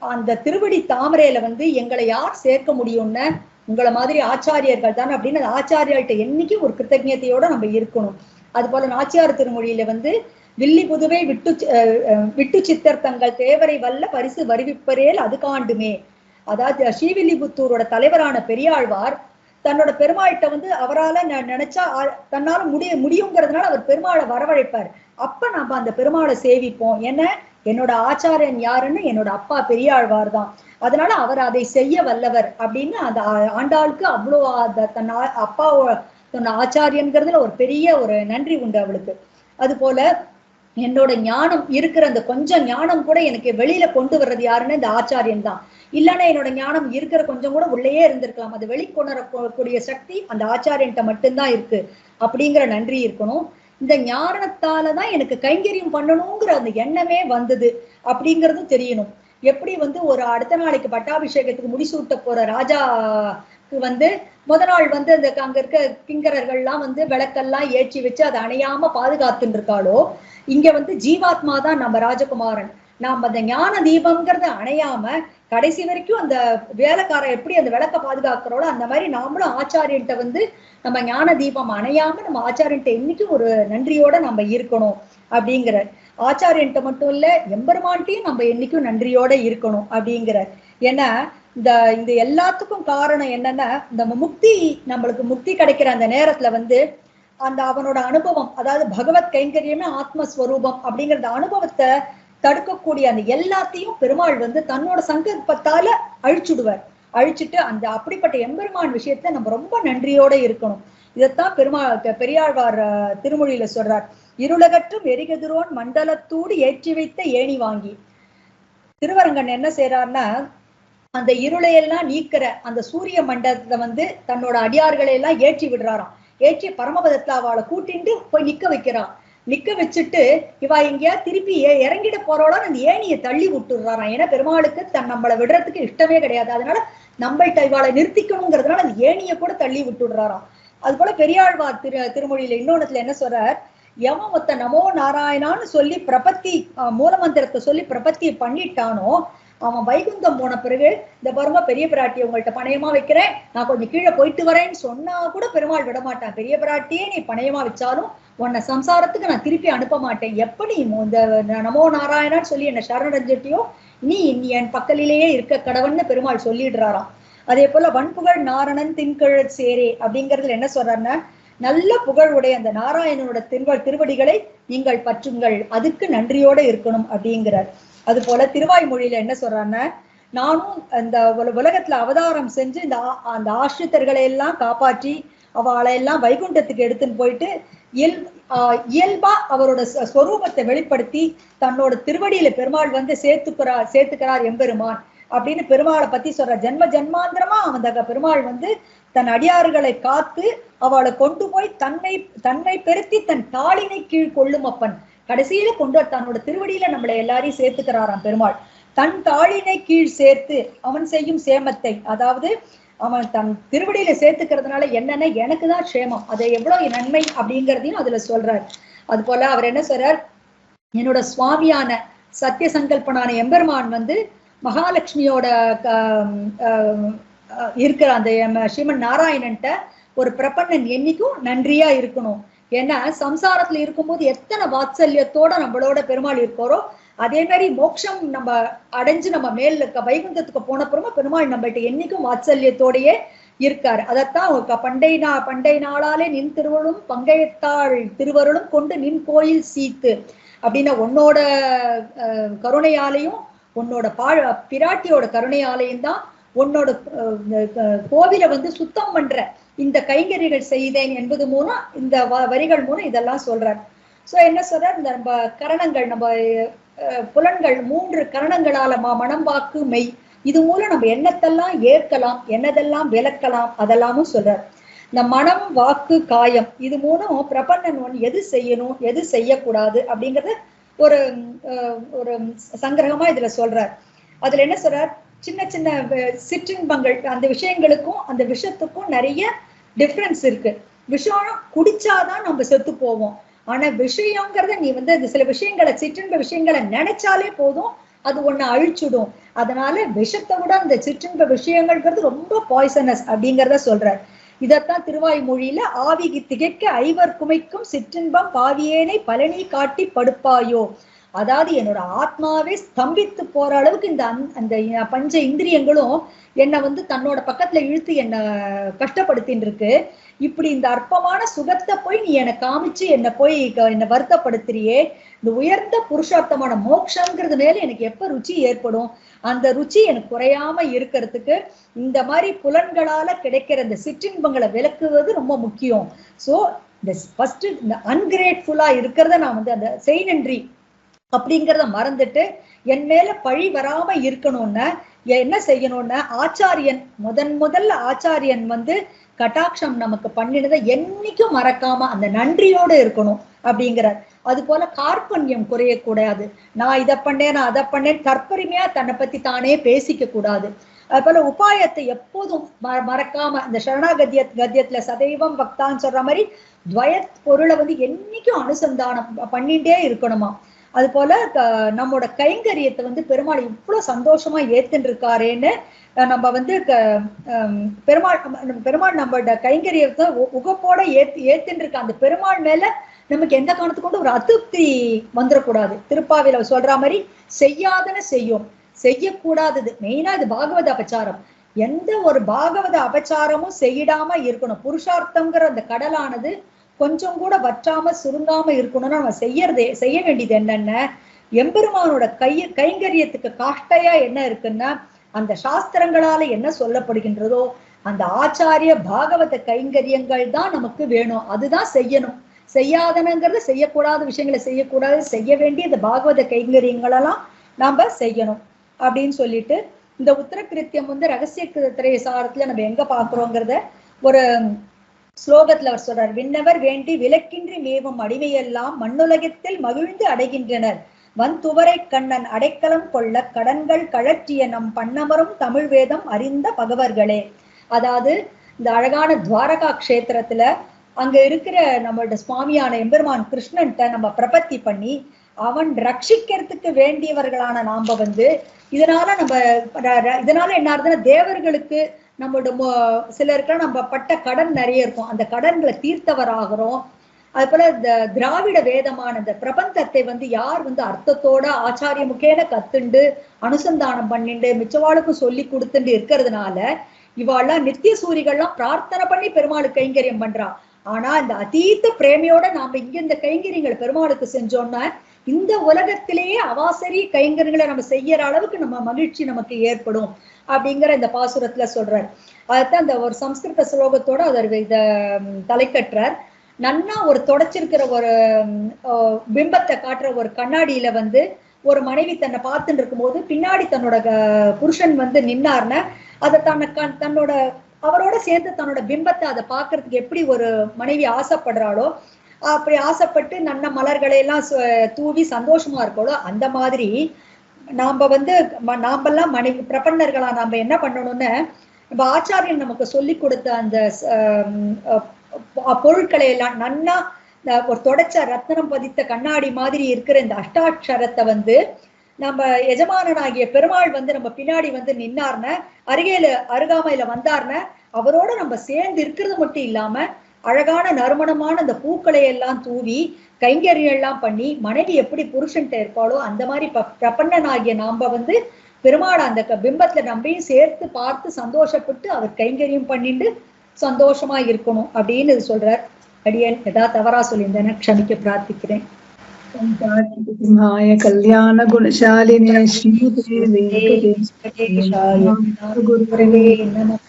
Speaker 1: அந்த திருவடி தாமரையில வந்து எங்களை யார் சேர்க்க முடியும்னு உங்களை மாதிரி ஆச்சாரியர்கள் தான் அப்படின்னு அந்த ஆச்சாரியர்கிட்ட என்னைக்கும் ஒரு கிருத்தஜ்ஞத்தையோட நம்ம இருக்கணும். அது போல நாச்சியார் திருமொழியில வந்து வில்லி புதுவை விட்டு சித்தர் தங்கள் தேவரை வல்ல பரிசு வருவிப்பரேல் அது காண்டுமே. அதாவது ஸ்ரீவில்லிபுத்தூரோட தலைவரான பெரியாழ்வார் தன்னோட பெருமாள்கிட்ட வந்து அவரால நினைச்சா தன்னால முடியுங்கிறதுனால அவர் பெருமாளை வரவழைப்பார். அப்ப நம்ம அந்த பெருமாளை சேவிப்போம். என்னோட ஆச்சாரியன் யாருன்னு என்னோட அப்பா பெரியாழ்வார் தான், அதனால அவர் அதை செய்ய வல்லவர் அப்படின்னு அந்த ஆண்டாளுக்கு அவ்வளோ தன் அப்பாவோட தன் ஆச்சாரியன்கிறதுல ஒரு பெரிய ஒரு நன்றி உண்டு அவளுக்கு. அது போல என்னோட ஞானம் இருக்கிற அந்த கொஞ்சம் ஞானம் கூட எனக்கு வெளியில கொண்டு வர்றது யாருன்னு இந்த ஆச்சாரியன் தான். இல்லைன்னா என்னோட ஞானம் இருக்கிற கொஞ்சம் கூட உள்ளேயே இருந்திருக்கலாம். அது வெளிக்கொணரக்கூடிய சக்தி அந்த ஆச்சாரியன்ட்ட மட்டும்தான் இருக்கு அப்படிங்கிற நன்றி இருக்கணும். இந்த ஞானத்தாலதான் எனக்கு கைங்கரியம் பண்ணணுங்கிற அந்த எண்ணமே வந்தது அப்படிங்கிறதும் தெரியணும். எப்படி வந்து ஒரு அடுத்த நாளைக்கு பட்டாபிஷேகத்துக்கு முடிசூட்ட போற ராஜாக்கு வந்து முத நாள் வந்து அந்த அங்க இருக்க கிங்கரர்கள்லாம் வந்து விளக்கெல்லாம் ஏற்றி வச்சு அதை அணையாம பாதுகாத்துட்டு இருக்காளோ, இங்க வந்து ஜீவாத்மா தான் நம்ம ராஜகுமாரன். நாம அந்த ஞான தீபம்ங்கிறத அணையாம கடைசி வரைக்கும் அந்த வேலைக்காரன் எப்படி அந்த விளக்க பாதுகாக்கிறோளோ அந்த மாதிரி நாமளும் ஆச்சாரியன்ட்ட வந்து நம்ம ஞான தீபம் அணையாம நம்ம ஆச்சாரியன்ட்ட இன்னைக்கும் ஒரு நன்றியோட நம்ம இருக்கணும் அப்படிங்கிற. ஆச்சாரியன்ட்ட மட்டும் இல்ல எம்பெருமான்ட்டையும் நம்ம என்னைக்கும் நன்றியோட இருக்கணும் அப்படிங்கிற. ஏன்னா இந்த எல்லாத்துக்கும் காரணம் என்னன்னா, நம்ம நம்மளுக்கு முக்தி கிடைக்கிற அந்த நேரத்துல வந்து அந்த அவனோட அனுபவம், அதாவது பகவத் கைங்கரியமே ஆத்மஸ்வரூபம் அப்படிங்கிற அனுபவத்தை தடுக்கக்கூடிய அந்த எல்லாத்தையும் பெருமாள் வந்து தன்னோட சங்கல்பத்தால அழிச்சுடுவார். அழிச்சிட்டு அந்த அப்படிப்பட்ட எம்பெருமான் விஷயத்த நம்ம ரொம்ப நன்றியோட இருக்கணும். இதைத்தான் பெரியாழ்வார் திருமொழியில சொல்றார். இருளகற்றும் எரிகதிரோன் மண்டலத்தூடு ஏற்றி வைத்த ஏணி வாங்கி. திருவரங்கன் என்ன செய்யறாருன்னா, அந்த இருளையெல்லாம் நீக்கிற அந்த சூரிய மண்டலத்தை வந்து தன்னோட அடியார்களை எல்லாம் ஏற்றி விடுறாராம். ஏற்றி பரமபதத்துல அவளை கூட்டிட்டு போய் நிக்க வைக்கிறான். நிக்க வச்சுட்டு இவா எங்கேயா திருப்பி இறங்கிட போறோட அந்த ஏணியை தள்ளி விட்டுடுறாராம். ஏன்னா பெருமாளுக்கு நம்மளை விடுறதுக்கு இஷ்டமே கிடையாது. அதனால நம்மள்ட்ட இவாளை நிறுத்திக்கணுங்கிறதுனால அந்த ஏணியை கூட தள்ளி விட்டுடுறாராம். அது போல பெரியாழ்வார் திருமொழியில இன்னொன்னுல என்ன சொல்றார், எவன் ஒத்த நமோ நாராயணான்னு சொல்லி பிரபத்தி மூலமந்திரத்தை சொல்லி பிரபத்தியை பண்ணிட்டானோ அவன் வைகுந்தம் போன பிறகு இந்த பாருங்க பெரிய பிராட்டி உங்கள்ட்ட பணையமா வைக்கிறேன், நான் கொஞ்சம் கீழே போயிட்டு வரேன்னு சொன்னா கூட பெருமாள் விட மாட்டான். பெரிய பிராட்டியே நீ பணையமா வச்சாலும் உன்னை சம்சாரத்துக்கு நான் திருப்பி அனுப்ப மாட்டேன். எப்படி இந்த நமோ நாராயணான்னு சொல்லி என்னை சரணடைஞ்சிட்டியோ நீ என் பக்கலிலேயே இருக்க கடவுள்னு பெருமாள் சொல்லிடுறாராம். அதே போல வன்புகழ் நாரணன் தின்கழற் சேரே அப்படிங்கிறதுல என்ன சொல்றாருன்னா, நல்ல புகழ் உடைய அந்த நாராயணனோட திருவடிகளை நீங்கள் பற்றுங்கள், அதுக்கு நன்றியோட இருக்கணும் அப்படிங்கிறார். அது போல திருவாய்மொழியில என்ன சொல்றான்னா, நானும் அந்த உலகத்துல அவதாரம் செஞ்சு அந்த ஆசிரித்தர்களை எல்லாம் காப்பாற்றி அவளை எல்லாம் வைகுண்டத்துக்கு எடுத்துன்னு போயிட்டு இயல்பா அவரோட ஸ்வரூபத்தை வெளிப்படுத்தி தன்னோட திருவடியில பெருமாள் வந்து சேர்த்துக்கிறார் எம்பெருமான் அப்படின்னு பெருமாளை பத்தி சொல்ற. ஜென்ம ஜென்மாந்திரமா அந்த பெருமாள் வந்து தன் அடியார்களை காத்து அவளை கொண்டு போய் தன்னை பெருத்தி தன் தாளினை கீழ் கொள்ளும் அப்பன் கடைசியில கொண்டு தன்னோட திருவடியில நம்மளை எல்லாரையும் சேர்த்துக்கிறாராம் பெருமாள். தன் தாளினை கீழ் சேர்த்து அவன் செய்யும் சேமத்தை, அதாவது அவன் தன் திருவடியில சேர்த்துக்கிறதுனால என்னன்னா எனக்குதான் க்ஷேமம், அதை எவ்வளவு நன்மை அப்படிங்கிறதையும் அதுல சொல்றார். அது போல அவர் என்ன சொல்றார், என்னோட சுவாமியான சத்திய சங்கல்பனான எம்பெருமான் வந்து மகாலட்சுமியோட இருக்கிற அந்த ஸ்ரீமன் நாராயணன்ட்ட ஒரு பிரபன்னன் என்னைக்கும் நன்றியா இருக்கணும். ஏன்னா சம்சாரத்துல இருக்கும்போது எத்தனை வாத்சல்யத்தோட நம்மளோட பெருமாள் இருக்காரோ அதே மாதிரி மோட்சம் நம்ம அடைஞ்சு நம்ம மேல இருக்க வைகுந்தத்துக்கு போனப்புறமா பெருமாள் நம்மகிட்ட என்னைக்கும் வாத்சல்யத்தோடையே இருக்காரு. அதைத்தான் பண்டை நாளாலே நின் திருவருளும் பங்கையத்தாள் திருவருளும் கொண்டு நின் கோயில் சீத்து அப்படின்னா உன்னோட கருணையாலையும் உன்னோட பிராட்டியோட கருணையாலையும் தான் உன்னோட கோவிலை வந்து சுத்தம் பண்ற இந்த கைங்கரிகள் செய்தேன் என்பது மூலம் இந்த வரிகள் மூலம் இதெல்லாம் சொல்றார். சோ என்ன சொல்றார், இந்த நம்ம கரணங்கள் நம்ம புலன்கள் 3 கரணங்களால மனம் வாக்கு மெய் இது மூலம் நம்ம என்னத்தெல்லாம் ஏற்கலாம் என்னதெல்லாம் விளக்கலாம் அதெல்லாமும் சொல்றார். இந்த மனம் வாக்கு காயம் இது மூலம் பிரபன்னன் எது செய்யணும் எது செய்யக்கூடாது அப்படிங்கறது ஒரு ஒரு சங்கிரகமா இதுல சொல்றார். அதுல என்ன சொல்றார், சின்ன சின்ன சிற்றின்பங்கள் அந்த விஷயங்களுக்கும் அந்த விஷத்துக்கும் நிறைய டிஃப்ரென்ஸ் இருக்கு. விஷம் குடிச்சாதான் நம்ம செத்து போவோம். ஆனா விஷயங்கிறத நீ வந்து அந்த சில விஷயங்களை சிற்றின்ப விஷயங்களை நினைச்சாலே போதும் அது ஒண்ணு அழிச்சுடும். அதனால விஷத்தை விட அந்த சிற்றின்ப விஷயங்கள்ங்கிறது ரொம்ப பாய்சனஸ் அப்படிங்கிறத சொல்றார். இதத்தான் திருவாய்மொழியில ஆவி திகைக்க ஐவர் குமைக்கும் சிற்றின்பம் பாவியேனை பழனி காட்டி படுப்பாயோ, அதாவது என்னோட ஆத்மாவே ஸ்தம்பித்து போற அளவுக்கு அந்த பஞ்ச இந்திரியங்களும் என்னை வந்து தன்னோட பக்கத்துல இழுத்து என்னை கஷ்டப்படுத்தின்னு இருக்கு. இப்படி இந்த அற்பமான சுகத்தை போய் நீ என்னை காமிச்சு என்னை வருத்தப்படுத்துறியே, இந்த உயர்ந்த புருஷார்த்தமான மோட்சங்கிறது மேல எனக்கு எப்ப ருச்சி ஏற்படும், அந்த ருச்சி எனக்கு குறையாம இருக்கிறதுக்கு இந்த மாதிரி புலன்களால கிடைக்கிற இந்த சிற்றின்பங்களை விளக்குவது ரொம்ப முக்கியம். சோ இந்த ஃபர்ஸ்ட் இந்த அன்கிரேட்ஃபுல்லா இருக்கிறத நான் வந்து அந்த செய் நன்றி அப்படிங்கிறத மறந்துட்டு என் மேல பழி வராம இருக்கணும்னா என்ன செய்யணும்னா ஆச்சாரியன் முதல்ல ஆச்சாரியன் வந்து கட்டாட்சம் நமக்கு பண்ணினதை என்னைக்கும் மறக்காம அந்த நன்றியோடு இருக்கணும் அப்படிங்கிறார். அது போல கார்பண்யம் குறையக்கூடாது. நான் இதை பண்ணேன் நான் அதை பண்ணேன் தற்பெருமையா தன்னை பத்தி தானே பேசிக்க கூடாது. அது போல உபாயத்தை எப்போதும் மறக்காம இந்த கத்தியத்துல சதைவம் பக்தான்னு சொல்ற மாதிரி துவய பொருளை வந்து என்னைக்கும் அனுசந்தானம் பண்ணிட்டே இருக்கணுமா. அது போல நம்மோட கைங்கரியத்தை வந்து பெருமாள் இவ்வளவு சந்தோஷமா ஏத்துன்னு இருக்காரேன்னு நம்ம வந்து பெருமாள் நம்மளோட கைங்கரியத்தை உகப்போட ஏத்துன்னு இருக்க அந்த பெருமாள் மேல நமக்கு எந்த காரணத்து கொண்டு ஒரு அதிருப்தி வந்துடக்கூடாது. திருப்பாவில சொல்ற மாதிரி செய்யாதன செய்யும், செய்யக்கூடாதது மெயினா இது பாகவத அபச்சாரம். எந்த ஒரு பாகவத அபச்சாரமும் செய்யிடாம இருக்கணும். புருஷார்த்தம்ங்கிற அந்த கடலானது கொஞ்சம் கூட வற்றாம சுருங்காம இருக்கணும்னா நம்ம செய்ய வேண்டியது என்னென்ன, எம்பெருமானோட கைங்கரியத்துக்கு காஷ்டையா என்ன இருக்குன்னா அந்த சாஸ்திரங்களால என்ன சொல்லப்படுகின்றதோ அந்த ஆச்சாரிய பாகவத கைங்கரியங்கள் தான் நமக்கு வேணும், அதுதான் செய்யணும். செய்யாதனங்கிறது செய்யக்கூடாத விஷயங்களை செய்யக்கூடாது, செய்ய வேண்டிய இந்த பாகவத கைங்கரியங்களெல்லாம் நாம செய்யணும் அப்படின்னு சொல்லிட்டு இந்த உத்தரகிருத்தியம் வந்து ரகசிய திரைசாரத்துல நம்ம எங்க பாக்குறோங்கிறத ஒரு ஸ்லோகத்துல அவர் சொல்றார். விண்ணவர் வேண்டி விலக்கின்றி மேவும் அடிமையெல்லாம் மண்ணுலகத்தில் மகிழ்ந்து அடைகின்றனர், வன்துவரை கண்ணன் அடைக்கலம் கொள்ள கடன்கள் கழற்றிய நம் பண்ணமரும் தமிழ் வேதம் அறிந்த பகவர்களே. அதாவது இந்த அழகான துவாரகா கஷேத்திரத்துல அங்க இருக்கிற நம்மளோட சுவாமியான எம்பெருமான் கிருஷ்ணன்ட்ட நம்ம பிரபத்தி பண்ணி அவன் ரட்சிக்கிறதுக்கு வேண்டியவர்களான நாம வந்து இதனால என்ன ஆகுதுன்னா தேவர்களுக்கு நம்மளோட சிலருக்குலாம் நம்ம பட்ட கடன் நிறைய இருக்கும், அந்த கடன்களை தீர்த்தவராகிறோம். அது போல இந்த திராவிட வேதமான இந்த பிரபந்தத்தை வந்து யார் வந்து அர்த்தத்தோட ஆச்சாரிய முகேன கத்துண்டு அனுசந்தானம் பண்ணிண்டு மிச்சவாளுக்கும் சொல்லி கொடுத்துட்டு இருக்கிறதுனால இவாள்லாம் நித்திய சூரிகள்லாம் பிரார்த்தனை பண்ணி பெருமாளுக்கு கைங்கரியம் பண்றா. ஆனா இந்த அதீத பிரேமையோட நாம இங்க இந்த கைங்கரியங்கள் பெருமாளுக்கு செஞ்சோம்னா இந்த உலகத்திலேயே அவாசரி கைங்கரியங்களை நம்ம செய்யற அளவுக்கு நம்ம மகிழ்ச்சி நமக்கு ஏற்படும் அப்படிங்கிற இந்த பாசுரத்துல சொல்றார். அதுதான் இந்த ஒரு சம்ஸ்கிருத ஸ்லோகத்தோட அவர் இத தலைக்கட்டுறார். நன்னா ஒரு தொடச்சிருக்கிற ஒரு பிம்பத்தை காட்டுற ஒரு கண்ணாடியில வந்து ஒரு மனைவி தன்னை பார்த்துட்டு இருக்கும் போது பின்னாடி தன்னோட புருஷன் வந்து நின்னார்னா அதை தன்னோட அவரோட சேர்ந்து தன்னோட பிம்பத்தை அதை பார்க்கறதுக்கு எப்படி ஒரு மனைவி ஆசைப்படுறாளோ அப்படி ஆசைப்பட்டு நல்ல மலர்களை எல்லாம் தூவி சந்தோஷமா இருக்கோளோ அந்த மாதிரி நாமெல்லாம் மனைவி பிரபன்னர்களா நாம என்ன பண்ணணும்னு நம்ம ஆச்சாரியன் நமக்கு சொல்லி கொடுத்த அந்த பொருட்களை எல்லாம் நன்னா ஒரு தொடச்ச ரத்னம் பதித்த கண்ணாடி மாதிரி இருக்கிற இந்த அஷ்டாட்சரத்தை வந்து நம்ம எஜமானனாகிய பெருமாள் வந்து நம்ம பின்னாடி வந்து நின்னார்ன அருகாமையில வந்தார்ன அவரோட நம்ம சேர்ந்து இருக்கிறது மட்டும் இல்லாம அழகான நறுமணமான அந்த பூக்களை எல்லாம் தூவி கைங்கரியம் எல்லாம் பண்ணி மனைவி எப்படி புருஷன்ட்ட இருப்பாளோ அந்த மாதிரி பிரபன்னனாகிய நாம வந்து பெருமாள் அந்த பிம்பத்துல நம்பையும் சேர்த்து பார்த்து சந்தோஷப்பட்டு அவர் கைங்கரியம் பண்ணிட்டு சந்தோஷமா இருக்கணும் அப்படின்னு சொல்றார். அடியேன் ஏதாவது தவறா சொல்லியிருந்தேன்னா க்ஷமிக்க பிரார்த்திக்கிறேன்.
Speaker 2: கல்யாண குணசாலினே ஸ்ரீ
Speaker 1: குருவே நமः.